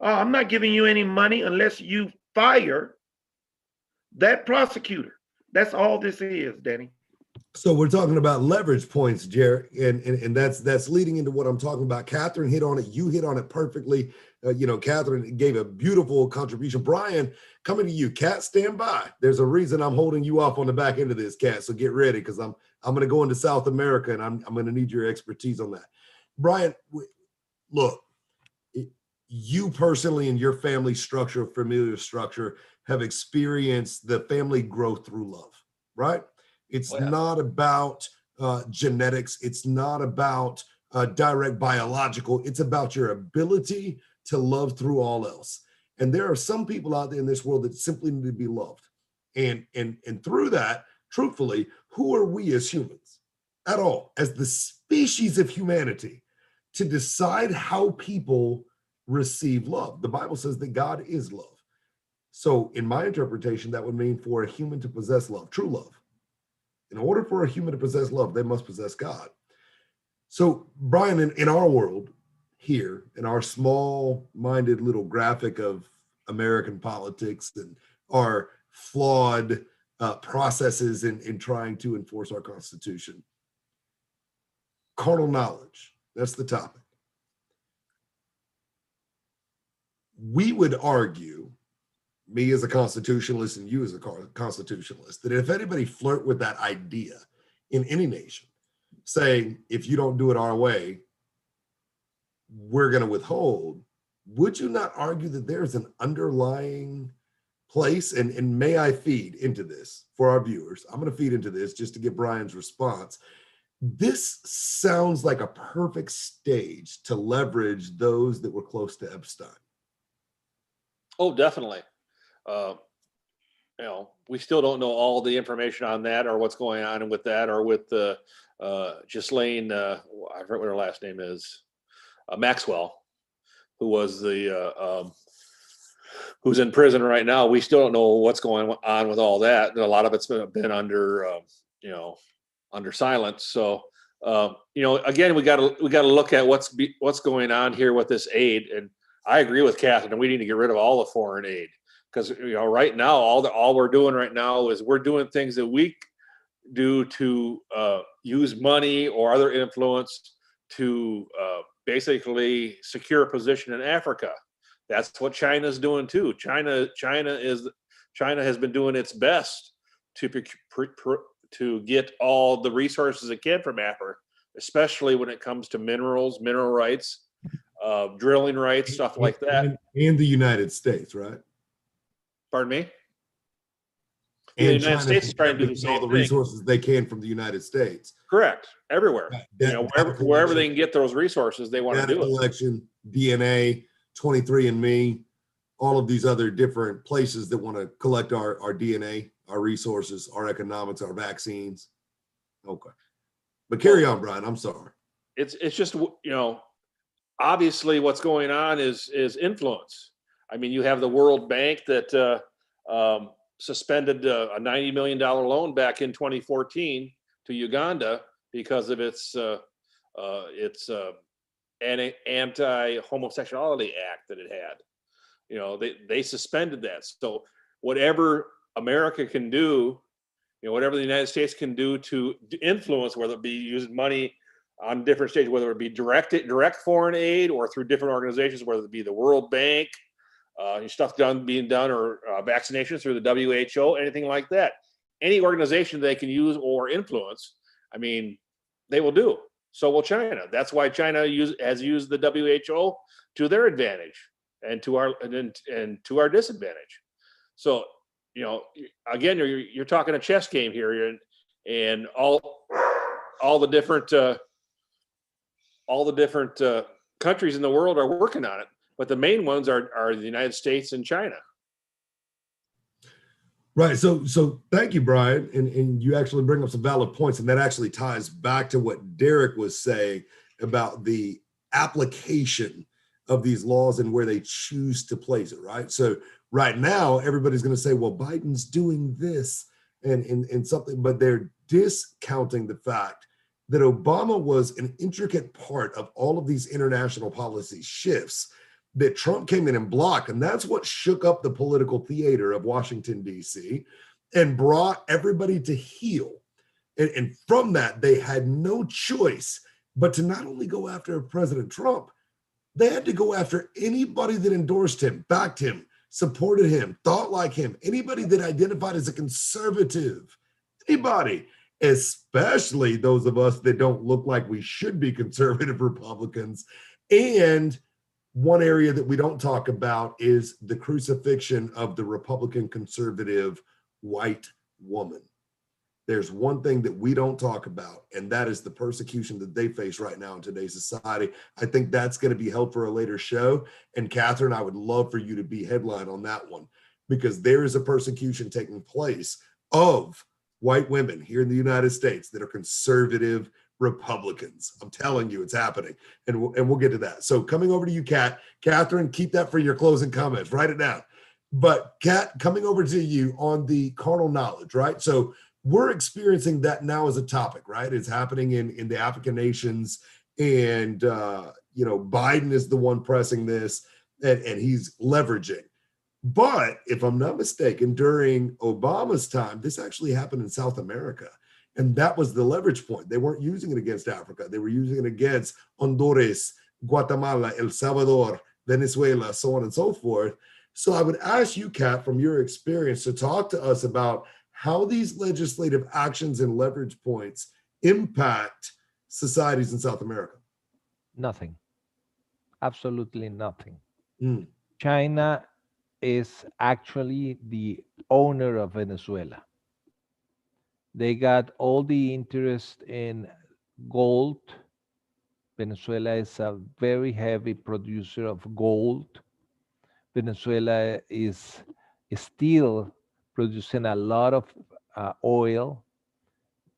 Oh, I'm not giving you any money unless you fire that prosecutor. That's all this is, Danny. So we're talking about leverage points, Jared, and that's leading into what I'm talking about. Catherine hit on it. You hit on it perfectly. Catherine gave a beautiful contribution. Brian, coming to you. Kat, stand by. There's a reason I'm holding you off on the back end of this, Kat. So get ready, because I'm going to go into South America, and I'm going to need your expertise on that. Brian, look, you personally and your family structure, familiar structure, have experienced the family growth through love, right? It's not about genetics. It's not about direct biological. It's about your ability to love through all else. And there are some people out there in this world that simply need to be loved. And through that, truthfully, who are we as humans at all, as the species of humanity, to decide how people receive love? The Bible says that God is love. So in my interpretation, that would mean for a human to possess love, true love. In order for a human to possess love, they must possess God. So, Brian, in our world here, in our small-minded little graphic of American politics and our flawed processes in trying to enforce our Constitution, carnal knowledge, that's the topic. We would argue, me as a constitutionalist and you as a constitutionalist, that if anybody flirt with that idea in any nation, saying, if you don't do it our way, we're going to withhold, would you not argue that there's an underlying place? And may I feed into this for our viewers? I'm going to feed into this just to get Brian's response. This sounds like a perfect stage to leverage those that were close to Epstein. Oh, definitely. We still don't know all the information on that or what's going on with that or with Ghislaine, I forget what her last name is, Maxwell, who was who's in prison right now. We still don't know what's going on with all that. A lot of it's been under, under silence. So, again, we got to look at what's going on here with this aid. And I agree with Catherine. We need to get rid of all the foreign aid. Because right now, all we're doing right now is we're doing things that we do to use money or other influence to basically secure a position in Africa. That's what China's doing too. China has been doing its best to get all the resources it can from Africa, especially when it comes to minerals, mineral rights, drilling rights, stuff like that. And the United States, right? Pardon me? And the United States is trying to do the same all the resources they can from the United States. Correct. Everywhere. Wherever they can get those resources, they want to do it. Collection, DNA, 23andMe, all of these other different places that want to collect our DNA, our resources, our economics, our vaccines? Okay. But carry on, Brian. I'm sorry. It's just, obviously what's going on is influence. I mean, you have the World Bank that suspended a $90 million loan back in 2014 to Uganda because of its anti-homosexuality act that it had. They suspended that. So whatever America can do, whatever the United States can do to influence, whether it be using money on different stages, whether it be direct foreign aid or through different organizations, whether it be the World Bank, stuff being done, or vaccinations through the WHO, anything like that. Any organization they can use or influence, I mean, they will do. So will China. That's why China has used the WHO to their advantage and to our disadvantage. So, again, you're talking a chess game here, and all the different countries in the world are working on it, but the main ones are the United States and China. Right. So thank you, Brian. And you actually bring up some valid points, and that actually ties back to what Derrick was saying about the application of these laws and where they choose to place it, right? So right now, everybody's going to say, well, Biden's doing this and something, but they're discounting the fact that Obama was an intricate part of all of these international policy shifts that Trump came in and blocked. And that's what shook up the political theater of Washington, D.C., and brought everybody to heel. And from that, they had no choice but to not only go after President Trump, they had to go after anybody that endorsed him, backed him, supported him, thought like him, anybody that identified as a conservative, anybody, especially those of us that don't look like we should be conservative Republicans. And one area that we don't talk about is the crucifixion of the Republican conservative white woman. There's one thing that we don't talk about, and that is the persecution that they face right now in today's society. I think that's going to be held for a later show. And Catherine, I would love for you to be headline on that one, because there is a persecution taking place of white women here in the United States that are conservative Republicans. I'm telling you, it's happening. And we'll get to that. So coming over to you, Catherine, keep that for your closing comments. Write it down. But Kat, coming over to you on the carnal knowledge, right? So we're experiencing that now as a topic, right? It's happening in the African nations, and Biden is the one pressing this, and he's leveraging. But if I'm not mistaken, during Obama's time, this actually happened in South America, and that was the leverage point. They weren't using it against Africa; they were using it against Honduras, Guatemala, El Salvador, Venezuela, so on and so forth. So I would ask you, Kat, from your experience, to talk to us about how these legislative actions and leverage points impact societies in South America. Nothing. Absolutely nothing. Mm. China is actually the owner of Venezuela. They got all the interest in gold. Venezuela is a very heavy producer of gold. Venezuela is still producing a lot of oil.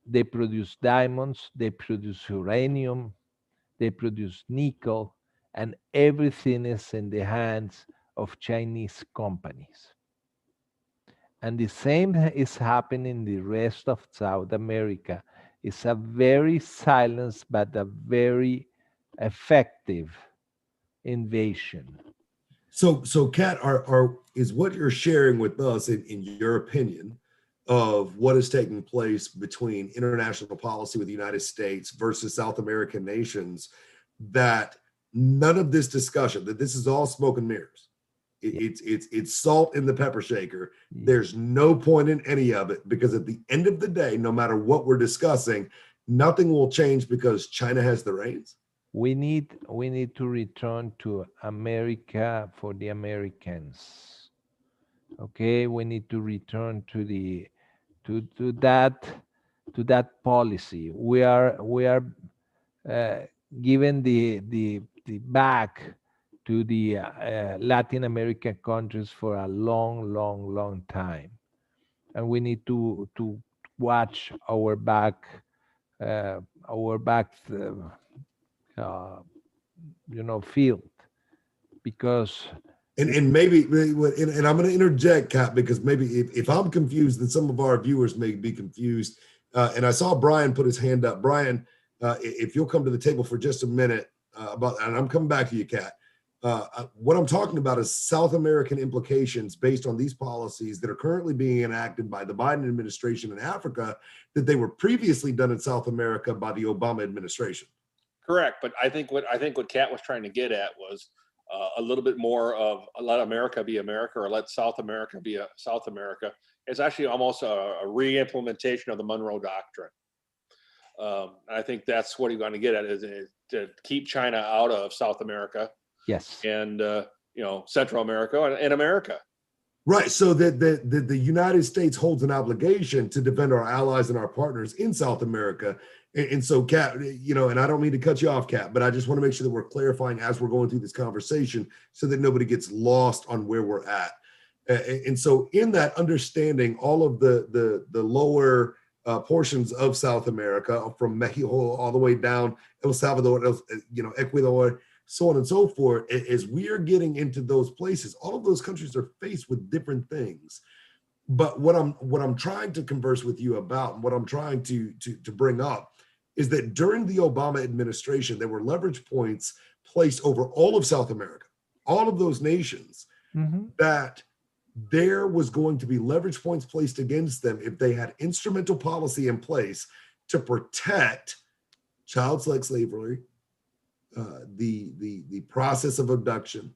They produce diamonds, they produce uranium, they produce nickel, and everything is in the hands of Chinese companies. And the same is happening in the rest of South America. It's a very silent but a very effective invasion. So Kat, is what you're sharing with us, in your opinion, of what is taking place between international policy with the United States versus South American nations, that none of this discussion, that this is all smoke and mirrors? It's salt in the pepper shaker. There's no point in any of it, because at the end of the day, no matter what we're discussing, nothing will change because China has the reins. We need to return to America for the Americans. Okay, we need to return to that policy. We are giving the back to the Latin American countries for a long time. and we need to watch our back, uh, our back, uh, field, because And maybe, and I'm going to interject, Cap, because maybe if I'm confused, then some of our viewers may be confused. And I saw Brian put his hand up. Brian, if you'll come to the table for just a minute, and I'm coming back to you, Kat. What I'm talking about is South American implications based on these policies that are currently being enacted by the Biden administration in Africa that they were previously done in South America by the Obama administration. Correct, but I think what Kat was trying to get at was a little bit more of let America be America, or let South America be South America. It's actually almost a re-implementation of the Monroe Doctrine. I think that's what he's going to get at, is to keep China out of South America. Yes. And Central America and America. Right. So that the United States holds an obligation to defend our allies and our partners in South America. And so, Kat, and I don't mean to cut you off, Kat, but I just want to make sure that we're clarifying as we're going through this conversation so that nobody gets lost on where we're at. And so in that understanding, all of the lower portions of South America, from Mexico all the way down, El Salvador, Ecuador, so on and so forth, as we are getting into those places, all of those countries are faced with different things. But what I'm trying to converse with you about, and what I'm trying to bring up, is that during the Obama administration, there were leverage points placed over all of South America, all of those nations, that there was going to be leverage points placed against them if they had instrumental policy in place to protect child sex slavery, the process of abduction,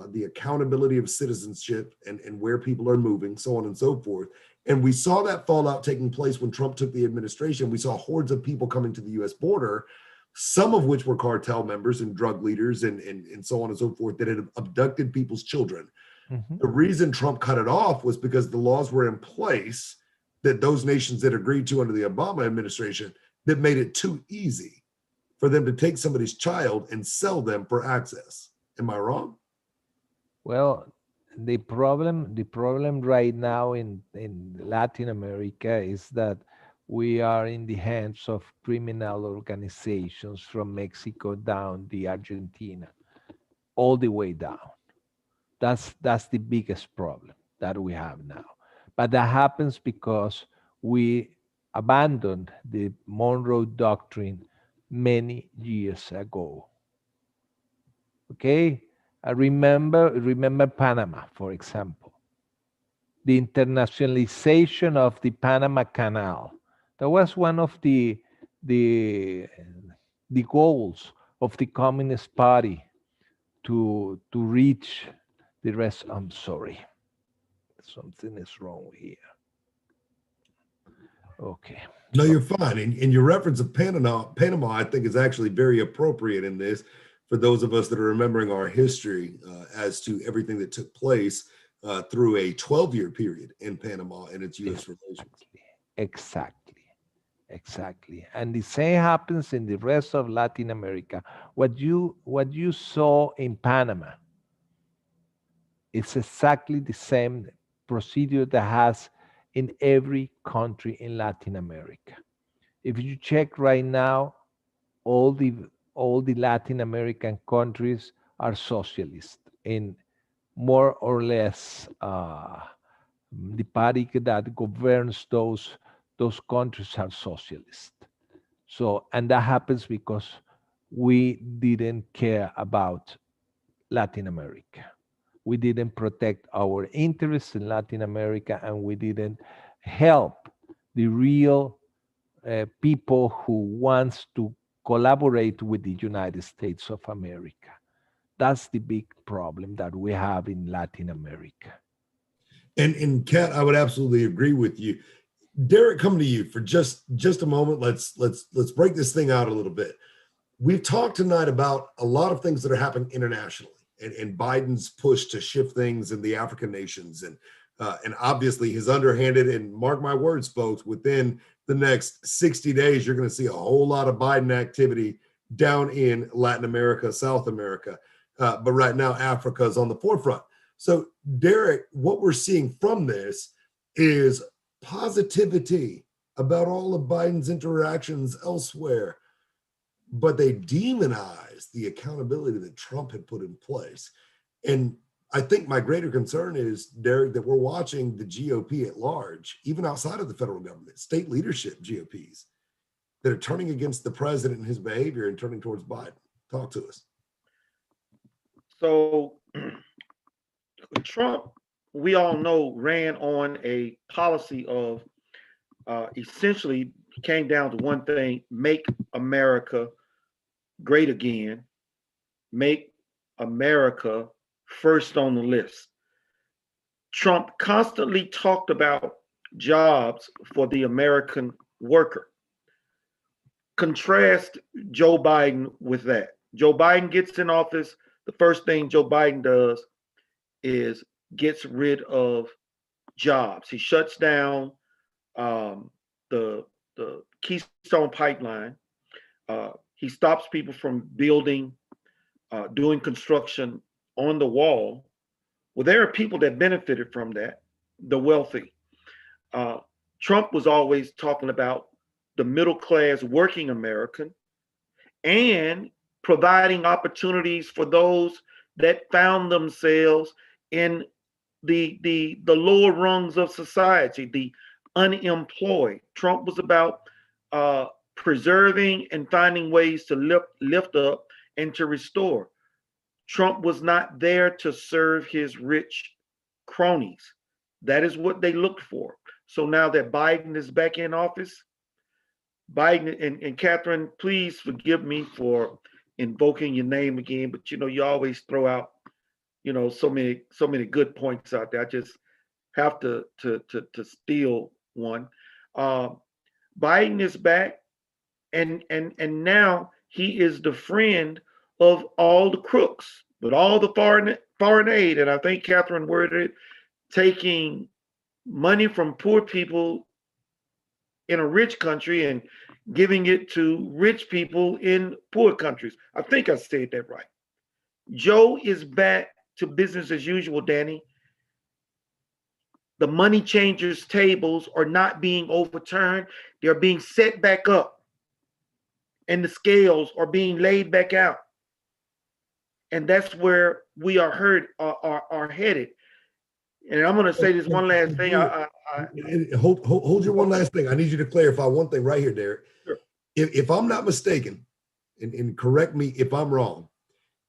the accountability of citizenship and where people are moving, so on and so forth. And we saw that fallout taking place when Trump took the administration. We saw hordes of people coming to the US border, some of which were cartel members and drug leaders and so on and so forth, that had abducted people's children. The reason Trump cut it off was because the laws were in place that those nations that agreed to under the Obama administration that made it too easy for them to take somebody's child and sell them for access. Am I wrong? Well, the problem right now in Latin America is that we are in the hands of criminal organizations from Mexico down the Argentina, all the way down. That's the biggest problem that we have now. But that happens because we abandoned the Monroe Doctrine many years ago. Okay? Remember Panama, for example. The internationalization of the Panama Canal. That was one of the goals of the Communist Party to reach the rest. I'm sorry. Something is wrong here. Okay. No, you're fine. And your reference of Panama, I think, is actually very appropriate in this for those of us that are remembering our history as to everything that took place through a 12-year period in Panama and its U.S. relations. Exactly. And the same happens in the rest of Latin America. What you saw in Panama, it's exactly the same procedure that has in every country in Latin America. If you check right now, all the Latin American countries are socialist, in more or less the party that governs those countries are socialist. So, and that happens because we didn't care about Latin America. We didn't protect our interests in Latin America, and we didn't help the real people who wants to collaborate with the United States of America. That's the big problem that we have in Latin America. And Kat, I would absolutely agree with you. Derrick, come to you for just a moment. Let's break this thing out a little bit. We've talked tonight about a lot of things that are happening internationally, and Biden's push to shift things in the African nations, and obviously his underhanded, and mark my words, folks, within the next 60 days, you're going to see a whole lot of Biden activity down in Latin America, South America. But right now, Africa is on the forefront. So, Derrick, what we're seeing from this is positivity about all of Biden's interactions elsewhere, but they demonize the accountability that Trump had put in place. And I think my greater concern is, Derrick, that we're watching the GOP at large, even outside of the federal government, state leadership GOPs, that are turning against the president and his behavior and turning towards Biden. Talk to us. So Trump, we all know, ran on a policy of essentially came down to one thing: make America great again, make America first on the list. Trump constantly talked about jobs for the American worker. Contrast Joe Biden with that. Joe Biden gets in office. The first thing Joe Biden does is gets rid of jobs. He shuts down the Keystone Pipeline. He stops people from building, doing construction on the wall. Well, there are people that benefited from that, the wealthy. Trump was always talking about the middle class working American and providing opportunities for those that found themselves in the lower rungs of society, the unemployed. Trump was about preserving and finding ways to lift up and to restore. Trump was not there to serve his rich cronies. That is what they looked for. So now that Biden is back in office, Biden and Catherine, please forgive me for invoking your name again, but you always throw out, so many good points out there. I just have to steal one. Biden is back, and now he is the friend of all the crooks, but all the foreign aid, and I think Catherine worded it, taking money from poor people in a rich country and giving it to rich people in poor countries. I think I said that right. Joe is back to business as usual, Danny. The money changers' tables are not being overturned. They're being set back up. And the scales are being laid back out. And that's where we are headed. And I'm going to say this one last thing. Hold your one last thing. I need you to clarify one thing right here, Derrick. Sure. If I'm not mistaken, and correct me if I'm wrong,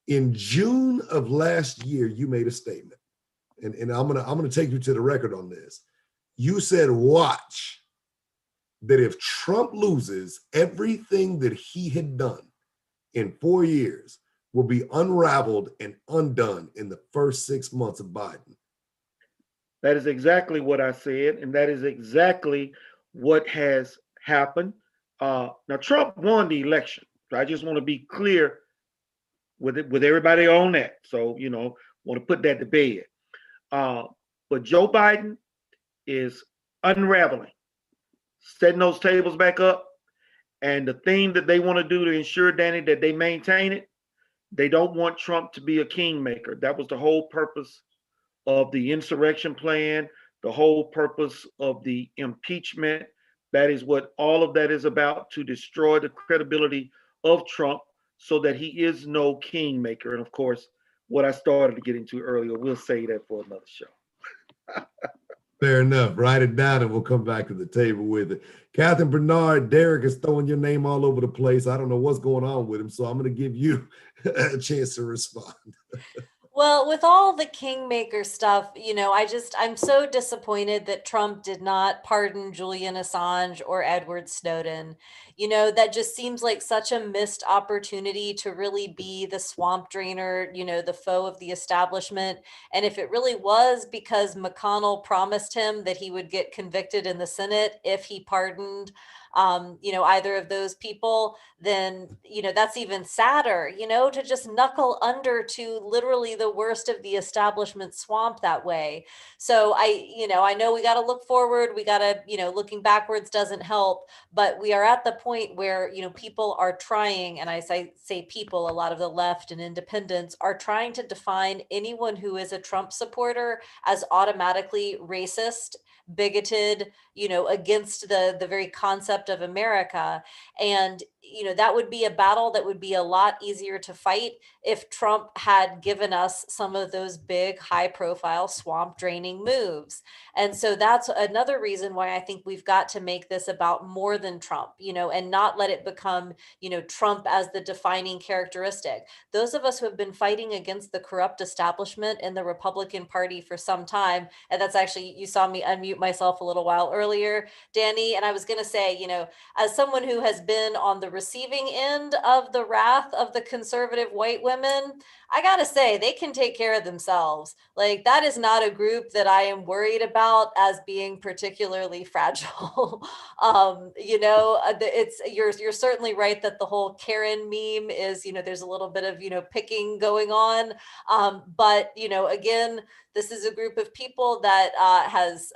in June of last year, you made a statement, and I'm gonna take you to the record on this. You said, watch, that if Trump loses, everything that he had done in 4 years will be unraveled and undone in the first 6 months of Biden. That is exactly what I said, and that is exactly what has happened. Now, Trump won the election. So I just want to be clear with everybody on that. So, want to put that to bed. But Joe Biden is unraveling, setting those tables back up. And the thing that they want to do to ensure, Danny, that they maintain it, they don't want Trump to be a kingmaker. That was the whole purpose of the insurrection plan, the whole purpose of the impeachment. That is what all of that is about, to destroy the credibility of Trump so that he is no kingmaker. And of course, what I started to get into earlier, we'll say that for another show. Fair enough. Write it down and we'll come back to the table with it. Catherine Bernard, Derrick is throwing your name all over the place. I don't know what's going on with him, so I'm going to give you a chance to respond. Well, with all the kingmaker stuff, I'm so disappointed that Trump did not pardon Julian Assange or Edward Snowden. That just seems like such a missed opportunity to really be the swamp drainer, the foe of the establishment. And if it really was because McConnell promised him that he would get convicted in the Senate if he pardoned either of those people, then, that's even sadder, to just knuckle under to literally the worst of the establishment swamp that way. So I know we got to look forward. We got to, looking backwards doesn't help, but we are at the point where, people are trying, and I say people, a lot of the left and independents are trying to define anyone who is a Trump supporter as automatically racist, bigoted, against the very concept of America. And, that would be a battle that would be a lot easier to fight if Trump had given us some of those big, high profile swamp draining moves. And so that's another reason why I think we've got to make this about more than Trump, and not let it become, Trump as the defining characteristic. Those of us who have been fighting against the corrupt establishment in the Republican Party for some time, and that's actually, you saw me unmute myself a little while earlier, Danny, and I was going to say, as someone who has been on the receiving end of the wrath of the conservative white women, I got to say, they can take care of themselves. Like, that is not a group that I am worried about as being particularly fragile. You're certainly right that the whole Karen meme is, there's a little bit of, picking going on. But, again, this is a group of people that has,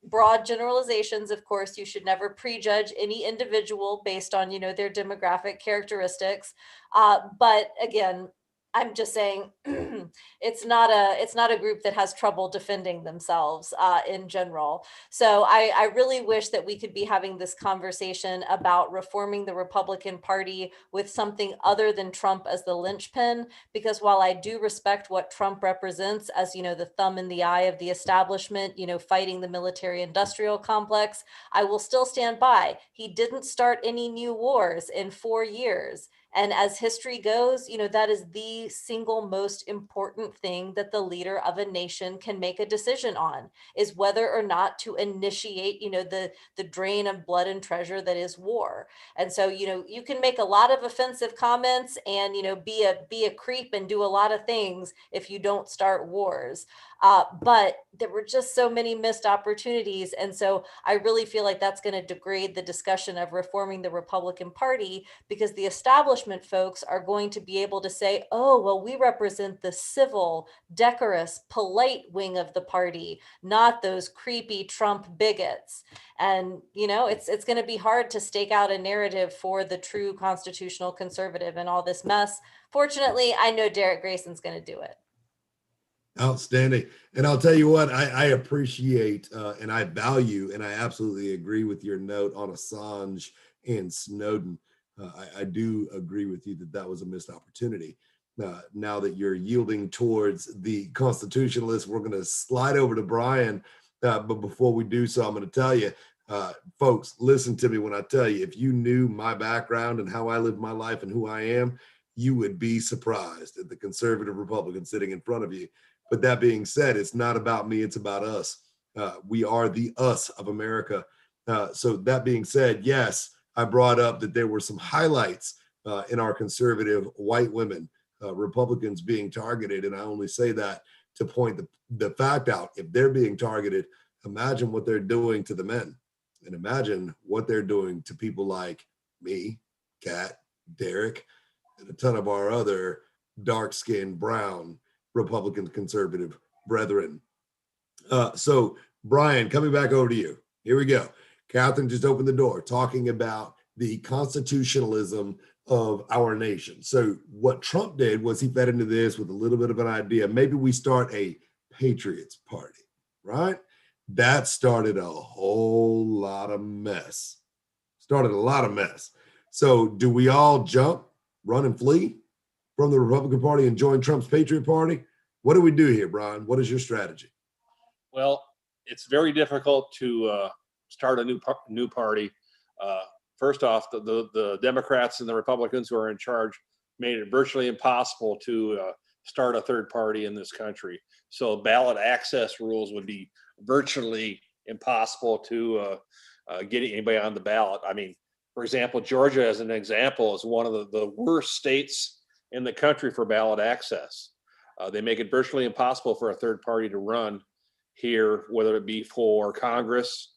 broad generalizations. Of course, you should never prejudge any individual based on, their demographic characteristics. But again, I'm just saying it's not a group that has trouble defending themselves in general. So I really wish that we could be having this conversation about reforming the Republican Party with something other than Trump as the linchpin, because while I do respect what Trump represents as, the thumb in the eye of the establishment, fighting the military industrial complex, I will still stand by. He didn't start any new wars in 4 years. And as history goes, that is the single most important thing that the leader of a nation can make a decision on, is whether or not to initiate, the drain of blood and treasure that is war. And so, you can make a lot of offensive comments and, be a creep and do a lot of things if you don't start wars. But there were just so many missed opportunities. And so I really feel like that's going to degrade the discussion of reforming the Republican Party, because the establishment folks are going to be able to say, oh, well, we represent the civil, decorous, polite wing of the party, not those creepy Trump bigots. And, it's going to be hard to stake out a narrative for the true constitutional conservative in all this mess. Fortunately, I know Derrick Grayson's going to do it. Outstanding. And I'll tell you what, I appreciate and I value, and I absolutely agree with your note on Assange and Snowden. I do agree with you that was a missed opportunity. Now that you're yielding towards the constitutionalists, we're going to slide over to Brian. But before we do so, I'm going to tell you, folks, listen to me when I tell you, if you knew my background and how I live my life and who I am, you would be surprised at the conservative Republican sitting in front of you. But that being said, it's not about me, it's about us. We are the us of America. So that being said, yes, I brought up that there were some highlights in our conservative white women, Republicans being targeted. And I only say that to point the fact out. If they're being targeted, imagine what they're doing to the men. And imagine what they're doing to people like me, Kat, Derrick, and a ton of our other dark-skinned, brown, Republican conservative brethren. So, Brian, coming back over to you. Here we go. Catherine just opened the door talking about the constitutionalism of our nation. So what Trump did was he fed into this with a little bit of an idea. Maybe we start a Patriots Party, right? That started a whole lot of mess. So do we all jump, run and flee from the Republican Party and join Trump's Patriot Party? What do we do here, Brian? What is your strategy? Well, it's very difficult to start a new party. First off, the Democrats and the Republicans who are in charge made it virtually impossible to start a third party in this country. So ballot access rules would be virtually impossible to get anybody on the ballot. I mean, for example, Georgia, as an example, is one of the worst states in the country for ballot access. They make it virtually impossible for a third party to run here, whether it be for Congress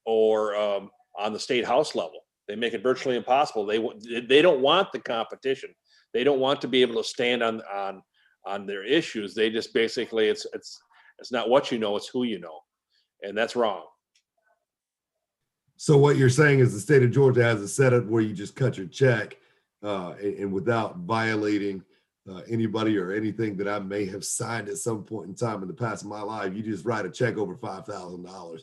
or on the state house level. They make it virtually impossible. They don't want the competition. They don't want to be able to stand on their issues. They just basically it's not what you know, it's who you know, and that's wrong. So what you're saying is the state of Georgia has a setup where you just cut your check, and without violating anybody or anything that I may have signed at some point in time in the past of my life, you just write a check over $5,000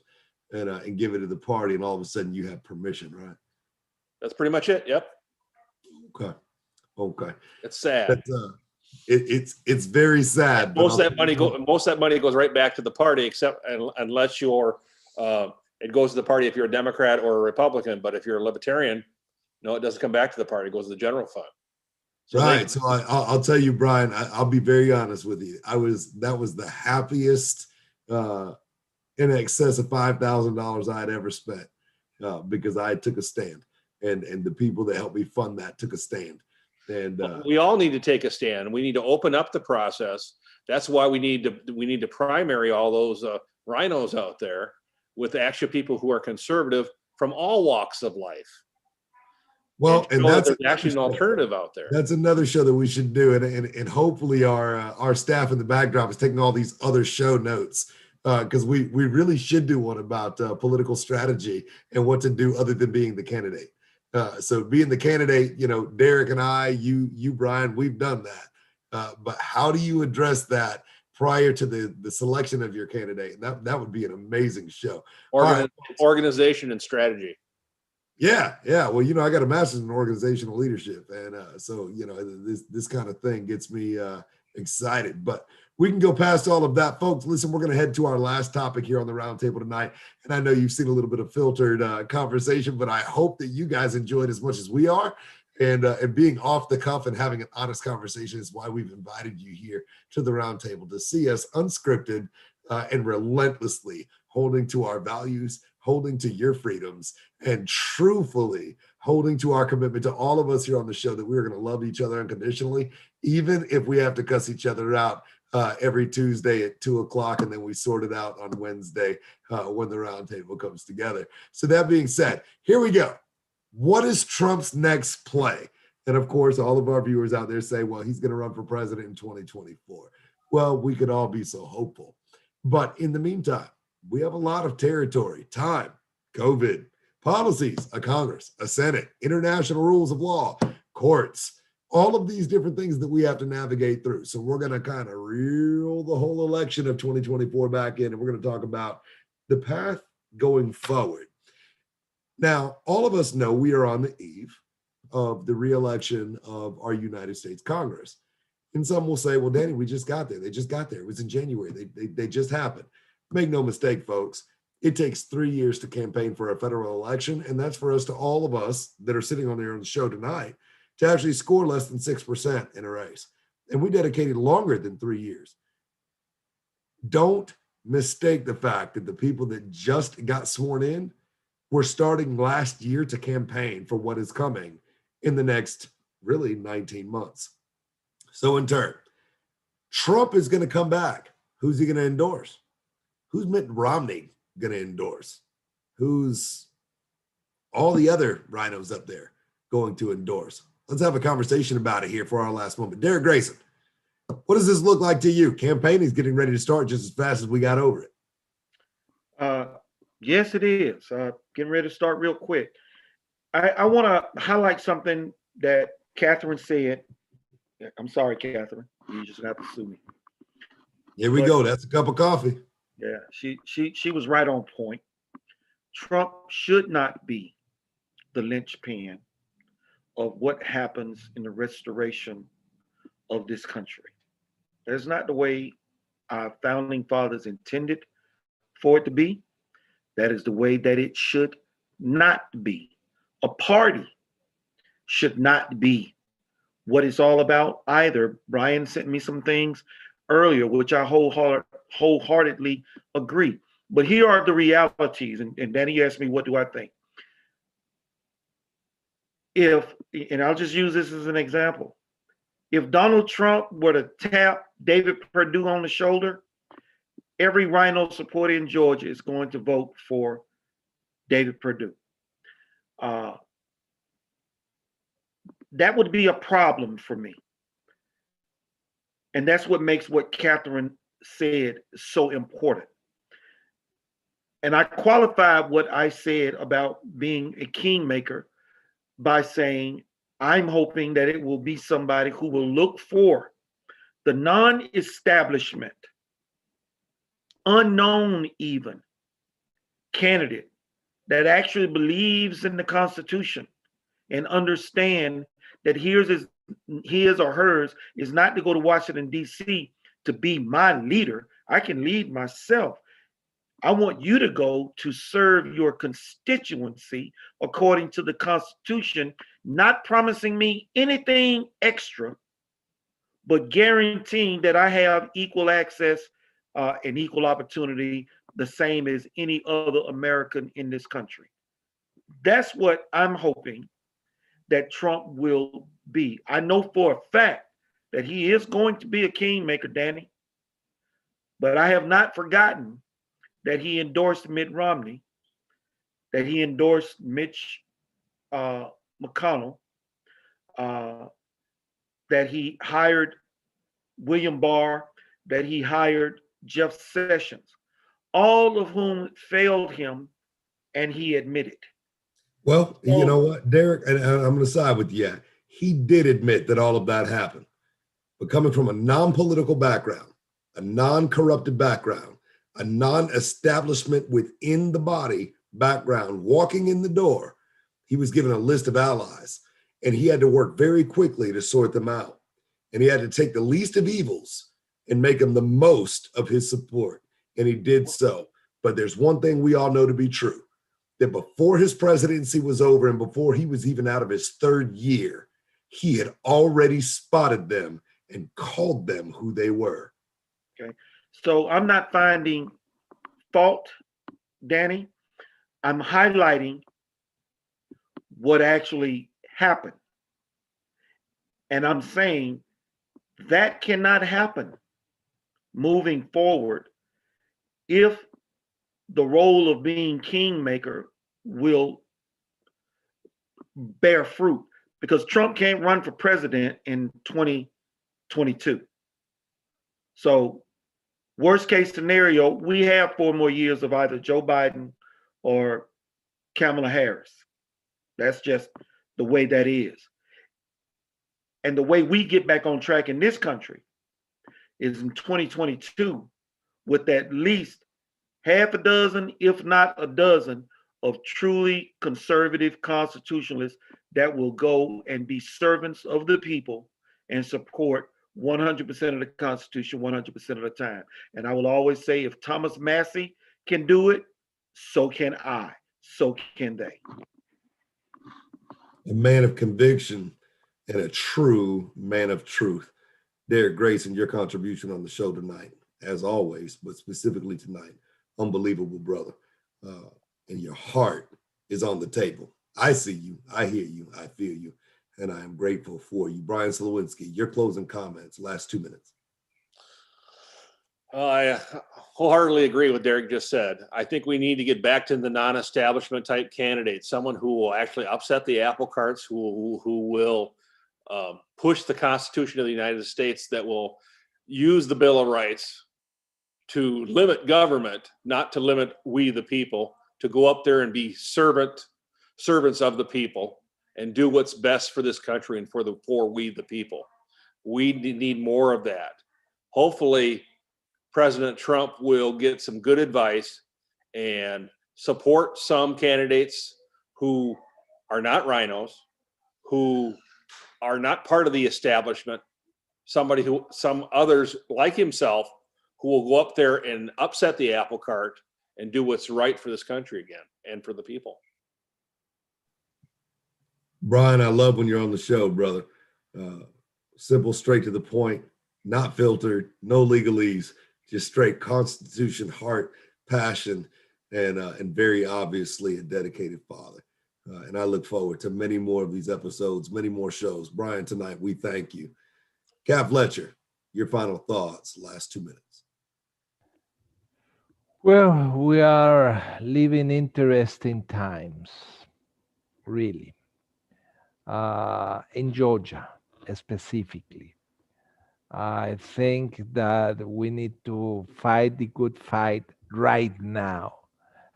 and give it to the party, and all of a sudden you have permission, right? That's pretty much it. Yep. Okay. It's sad. That's, it's very sad. Most of that money goes right back to the party, except unless you're it goes to the party if you're a Democrat or a Republican. But if you're a Libertarian, no, it doesn't come back to the party. It goes to the general fund. So right. So I'll tell you, Brian, I'll be very honest with you. That was the happiest in excess of $5,000 I had ever spent because I took a stand, and the people that helped me fund that took a stand. And we all need to take a stand. We need to open up the process. That's why we need to primary all those rhinos out there with actual people who are conservative from all walks of life. Well, and that's there's actually an alternative out there. That's another show that we should do, and hopefully our staff in the backdrop is taking all these other show notes because we really should do one about political strategy and what to do other than being the candidate. So being the candidate, Derrick and I, you Brian, we've done that. But how do you address that prior to the selection of your candidate? That would be an amazing show. Organization and strategy. Yeah. Well, I got a master's in organizational leadership, and so this kind of thing gets me excited. But we can go past all of that, folks. Listen, we're going to head to our last topic here on the roundtable tonight, and I know you've seen a little bit of filtered conversation, but I hope that you guys enjoyed as much as we are. And being off the cuff and having an honest conversation is why we've invited you here to the roundtable, to see us unscripted and relentlessly holding to our values, holding to your freedoms, and truthfully holding to our commitment to all of us here on the show that we're going to love each other unconditionally, even if we have to cuss each other out every Tuesday at 2:00, and then we sort it out on Wednesday when the roundtable comes together. So that being said, here we go. What is Trump's next play? And of course, all of our viewers out there say, well, he's going to run for president in 2024. Well, we could all be so hopeful. But in the meantime, we have a lot of territory, time, COVID, policies, a Congress, a Senate, international rules of law, courts, all of these different things that we have to navigate through. So we're going to kind of reel the whole election of 2024 back in, and we're going to talk about the path going forward. Now, all of us know we are on the eve of the re-election of our United States Congress. And some will say, well, Danny, we just got there. They just got there. It was in January. They just happened. Make no mistake, folks. It takes 3 years to campaign for a federal election. And that's for us to all of us that are sitting on there on the show tonight to actually score less than 6% in a race. And we dedicated longer than 3 years. Don't mistake the fact that the people that just got sworn in were starting last year to campaign for what is coming in the next really 19 months. So in turn, Trump is going to come back. Who's he going to endorse? Who's Mitt Romney going to endorse? Who's all the other rhinos up there going to endorse? Let's have a conversation about it here for our last moment. Derrick Grayson, what does this look like to you? Campaigning is getting ready to start just as fast as we got over it. Yes, it is. Getting ready to start real quick. I want to highlight something that Catherine said. I'm sorry, Catherine. You just have to sue me. Here we go. That's a cup of coffee. Yeah, she was right on point. Trump should not be the linchpin of what happens in the restoration of this country. That's not the way our founding fathers intended for it to be. That is the way that it should not be. A party should not be what it's all about either. Brian sent me some things earlier, which I wholeheartedly agree. But here are the realities. And Danny asked me, what do I think? And I'll just use this as an example. If Donald Trump were to tap David Perdue on the shoulder, every rhino supporter in Georgia is going to vote for David Perdue. that would be a problem for me. And that's what makes what Catherine said so important. And I qualified what I said about being a kingmaker by saying, I'm hoping that it will be somebody who will look for the non-establishment, unknown even, candidate that actually believes in the Constitution and understand that his or hers is not to go to Washington, D.C. to be my leader. I can lead myself. I want you to go to serve your constituency according to the Constitution, not promising me anything extra, but guaranteeing that I have equal access and equal opportunity, the same as any other American in this country. That's what I'm hoping that Trump will be. I know for a fact that he is going to be a kingmaker, Danny, but I have not forgotten that he endorsed Mitt Romney, that he endorsed Mitch McConnell, that he hired William Barr, that he hired Jeff Sessions, all of whom failed him, and he admitted. Well, you know what, Derrick, and I'm going to side with you. He did admit that all of that happened. But coming from a non-political background, a non-corrupted background, a non-establishment within the body background, walking in the door, he was given a list of allies, and he had to work very quickly to sort them out. And he had to take the least of evils and make them the most of his support. And he did so. But there's one thing we all know to be true, that before his presidency was over and before he was even out of his third year, he had already spotted them and called them who they were. Okay. So I'm not finding fault, Danny. I'm highlighting what actually happened. And I'm saying that cannot happen moving forward if the role of being kingmaker will bear fruit, because Trump can't run for president in 2022. So worst case scenario, we have 4 more years of either Joe Biden or Kamala Harris. That's just the way that is. And the way we get back on track in this country is in 2022 with at least half a dozen, if not a dozen, of truly conservative constitutionalists that will go and be servants of the people and support 100% of the Constitution 100% of the time. And I will always say, if Thomas Massey can do it, so can I, so can they. A man of conviction and a true man of truth. Derrick Grayson, your contribution on the show tonight, as always, but specifically tonight, unbelievable, brother. And your heart is on the table. I see you, I hear you, I feel you, and I am grateful for you. Brian Slowinski, your closing comments, last 2 minutes. I wholeheartily agree with Derrick just said. I think we need to get back to the non-establishment type candidate, someone who will actually upset the apple carts, who will push the Constitution of the United States, that will use the Bill of Rights to limit government, not to limit we the people, to go up there and be servants of the people and do what's best for this country and for we the people. We need more of that. Hopefully, President Trump will get some good advice and support some candidates who are not rhinos, who are not part of the establishment, some others like himself who will go up there and upset the apple cart and do what's right for this country again and for the people. Brian, I love when you're on the show, brother. Simple, straight to the point, not filtered, no legalese, just straight Constitution, heart, passion, and very obviously a dedicated father. And I look forward to many more of these episodes, many more shows. Brian, tonight, we thank you. Cap Fletcher, your final thoughts, last 2 minutes. Well, we are living interesting times. really, in Georgia specifically. I think that we need to fight the good fight right now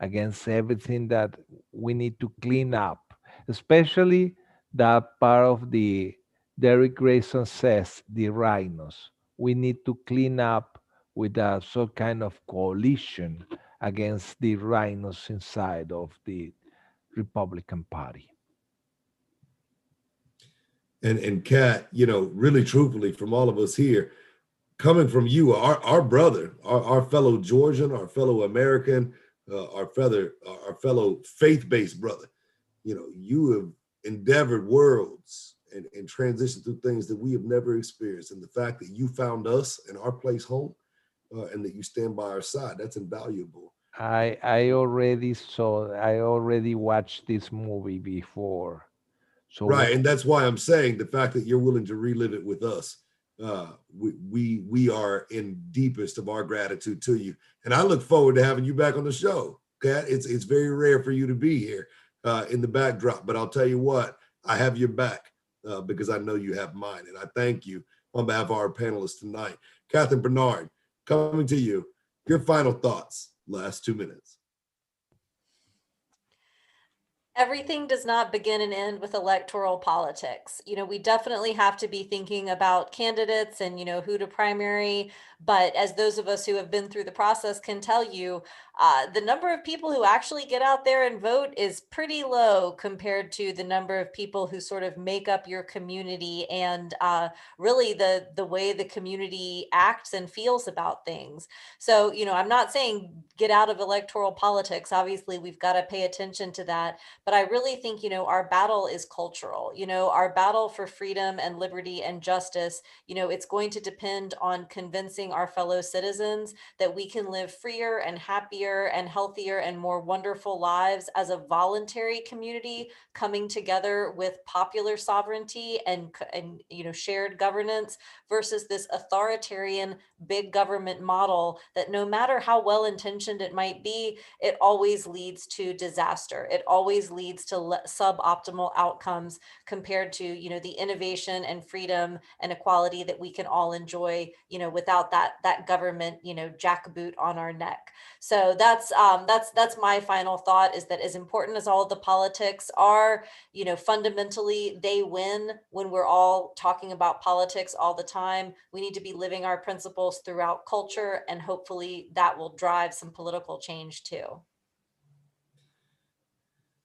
against everything that we need to clean up, especially that part of the Derrick Grayson says, the rhinos. We need to clean up with some kind of coalition against the rhinos inside of the Republican Party. And Kat, really truthfully, from all of us here, coming from you, our brother, our fellow Georgian, our fellow American, our fellow faith-based brother, you have endeavored worlds and transitioned through things that we have never experienced. And the fact that you found us and our place home, and that you stand by our side, that's invaluable. I already watched this movie before. So Right, and that's why I'm saying the fact that you're willing to relive it with us, we are in deepest of our gratitude to you, and I look forward to having you back on the show. Kat, it's very rare for you to be here in the backdrop, but I'll tell you what, I have your back because I know you have mine, and I thank you on behalf of our panelists tonight. Catherine Bernard, coming to you, your final thoughts, last 2 minutes. Everything does not begin and end with electoral politics. We definitely have to be thinking about candidates and, who to primary. But as those of us who have been through the process can tell you, the number of people who actually get out there and vote is pretty low compared to the number of people who sort of make up your community and really the way the community acts and feels about things. So, I'm not saying get out of electoral politics. Obviously, we've got to pay attention to that. But I really think, our battle is cultural. Our battle for freedom and liberty and justice, it's going to depend on convincing our fellow citizens that we can live freer and happier and healthier and more wonderful lives as a voluntary community coming together with popular sovereignty and shared governance versus this authoritarian big government model that no matter how well intentioned it might be, it always leads to disaster. It always leads to suboptimal outcomes compared to, the innovation and freedom and equality that we can all enjoy, without that government, jackboot on our neck. So that's my final thought, is that as important as all of the politics are, fundamentally they win when we're all talking about politics all the time. We need to be living our principles throughout culture, and hopefully that will drive some political change too.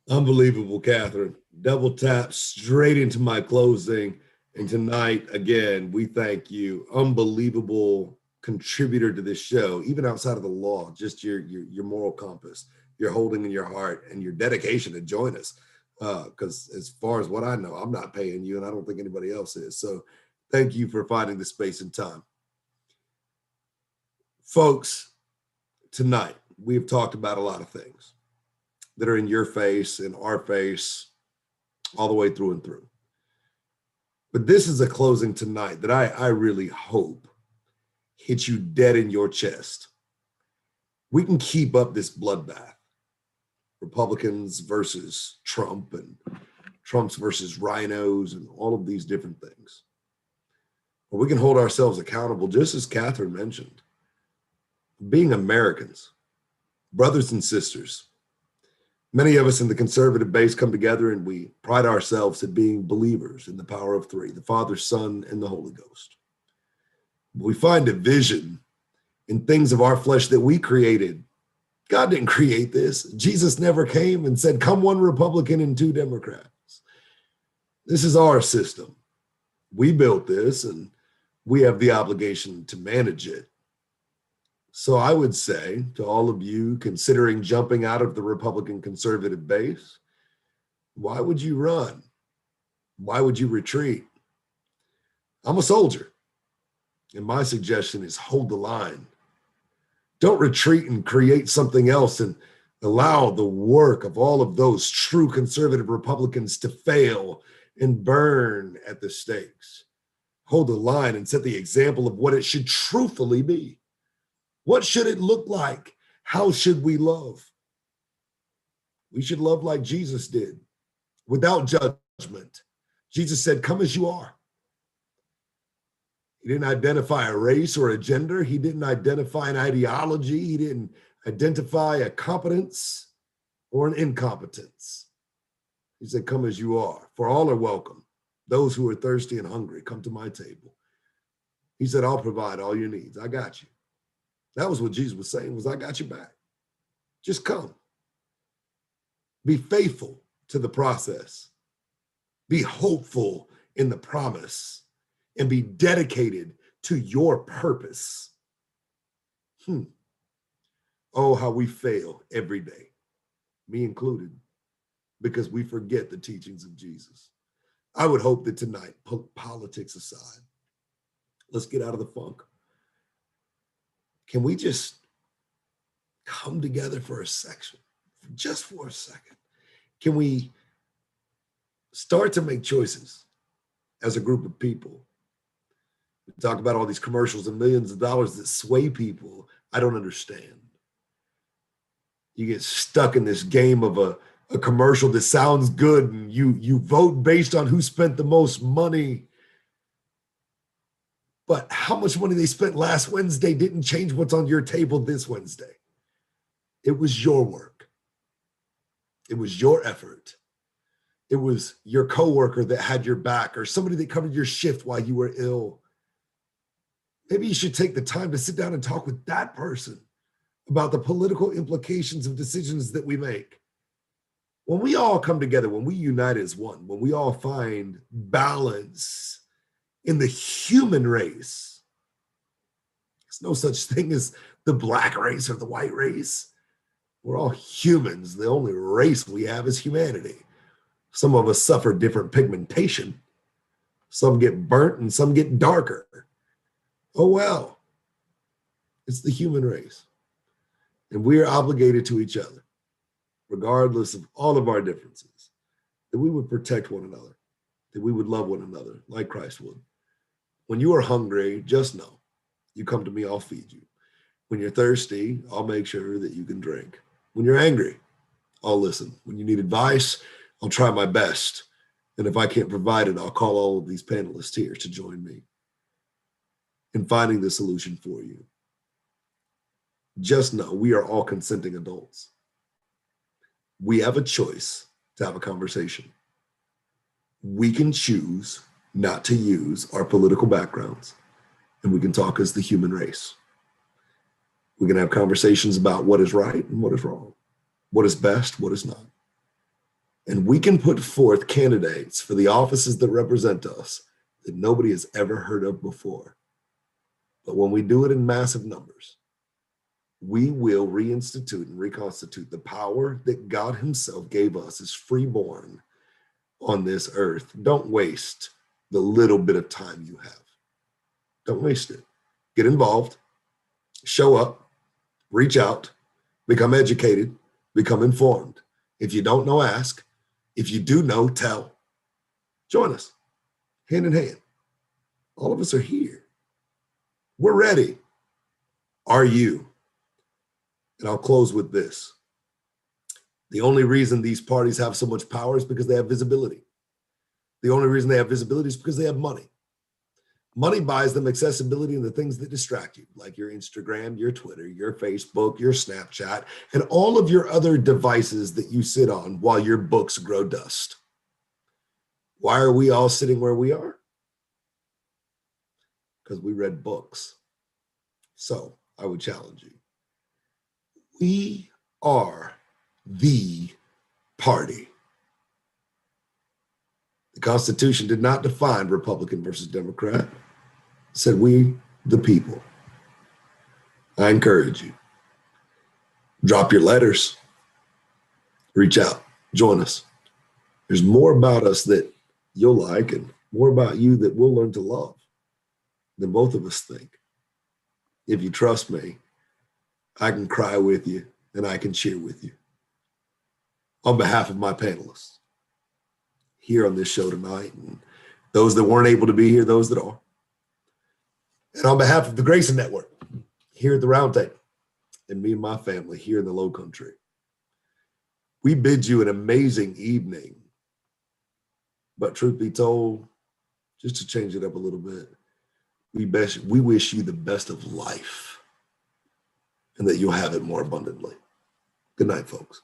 Unbelievable, Catherine. Double tap straight into my closing. And tonight, again, we thank you. Unbelievable contributor to this show, even outside of the law, just your moral compass, your holding in your heart, and your dedication to join us. Because as far as what I know, I'm not paying you, and I don't think anybody else is. So thank you for finding the space and time. Folks, tonight, we've talked about a lot of things that are in your face, in our face, all the way through and through. But this is a closing tonight that I really hope hits you dead in your chest. We can keep up this bloodbath. Republicans versus Trump and Trump's versus rhinos and all of these different things. But we can hold ourselves accountable, just as Catherine mentioned, being Americans, brothers and sisters. Many of us in the conservative base come together and we pride ourselves at being believers in the power of three, the Father, Son, and the Holy Ghost. We find division in things of our flesh that we created. God didn't create this. Jesus never came and said, come one Republican and two Democrats. This is our system. We built this and we have the obligation to manage it. So I would say to all of you considering jumping out of the Republican conservative base, why would you run? Why would you retreat? I'm a soldier, and my suggestion is hold the line. Don't retreat and create something else and allow the work of all of those true conservative Republicans to fail and burn at the stakes. Hold the line and set the example of what it should truthfully be. What should it look like? How should we love? We should love like Jesus did. without judgment. Jesus said, come as you are. He didn't identify a race or a gender. He didn't identify an ideology. He didn't identify a competence or an incompetence. He said, come as you are, for all are welcome. Those who are thirsty and hungry, come to my table. He said, I'll provide all your needs. I got you. That was what Jesus was saying, was I got you back. Just come. Be faithful to the process. Be hopeful in the promise and be dedicated to your purpose. Oh, how we fail every day, me included, because we forget the teachings of Jesus. I would hope that tonight, politics aside, let's get out of the funk. Can we just come together for a section, just for a second? Can we start to make choices as a group of people? We talk about all these commercials and millions of dollars that sway people. I don't understand. You get stuck in this game of a commercial that sounds good, and you vote based on who spent the most money. But how much money they spent last Wednesday didn't change what's on your table this Wednesday. It was your work. It was your effort. It was your coworker that had your back, or somebody that covered your shift while you were ill. Maybe you should take the time to sit down and talk with that person about the political implications of decisions that we make. When we all come together, when we unite as one, when we all find balance in the human race, there's no such thing as the black race or the white race. We're all humans. The only race we have is humanity. Some of us suffer different pigmentation. Some get burnt and some get darker. Oh, well, it's the human race. And we are obligated to each other, regardless of all of our differences, that we would protect one another, that we would love one another like Christ would. When you are hungry, just know, you come to me, I'll feed you. When you're thirsty, I'll make sure that you can drink. When you're angry, I'll listen. When you need advice, I'll try my best. And if I can't provide it, I'll call all of these panelists here to join me in finding the solution for you. Just know we are all consenting adults. We have a choice to have a conversation. We can choose not to use our political backgrounds, and we can talk as the human race. We can have conversations about what is right and what is wrong, what is best, what is not. And we can put forth candidates for the offices that represent us that nobody has ever heard of before. But when we do it in massive numbers, we will reinstitute and reconstitute the power that God himself gave us as freeborn on this earth. Don't waste the little bit of time you have. Don't waste it. Get involved, show up, reach out, become educated, become informed. If you don't know, ask. If you do know, tell. Join us, hand in hand. All of us are here. We're ready. Are you? And I'll close with this. The only reason these parties have so much power is because they have visibility. The only reason they have visibility is because they have money. Money buys them accessibility in the things that distract you, like your Instagram, your Twitter, your Facebook, your Snapchat, and all of your other devices that you sit on while your books grow dust. Why are we all sitting where we are? Because we read books. So I would challenge you. We are the party. The Constitution did not define Republican versus Democrat. It said we, the people. I encourage you. Drop your letters. Reach out. Join us. There's more about us that you'll like and more about you that we'll learn to love than both of us think. If you trust me, I can cry with you and I can cheer with you. On behalf of my panelists here on this show tonight, and those that weren't able to be here, those that are, and on behalf of the Grayson Network here at the Roundtable, and me and my family here in the Low Country, we bid you an amazing evening But truth be told, just to change it up a little bit, we wish you the best of life and that you'll have it more abundantly. Good night, folks.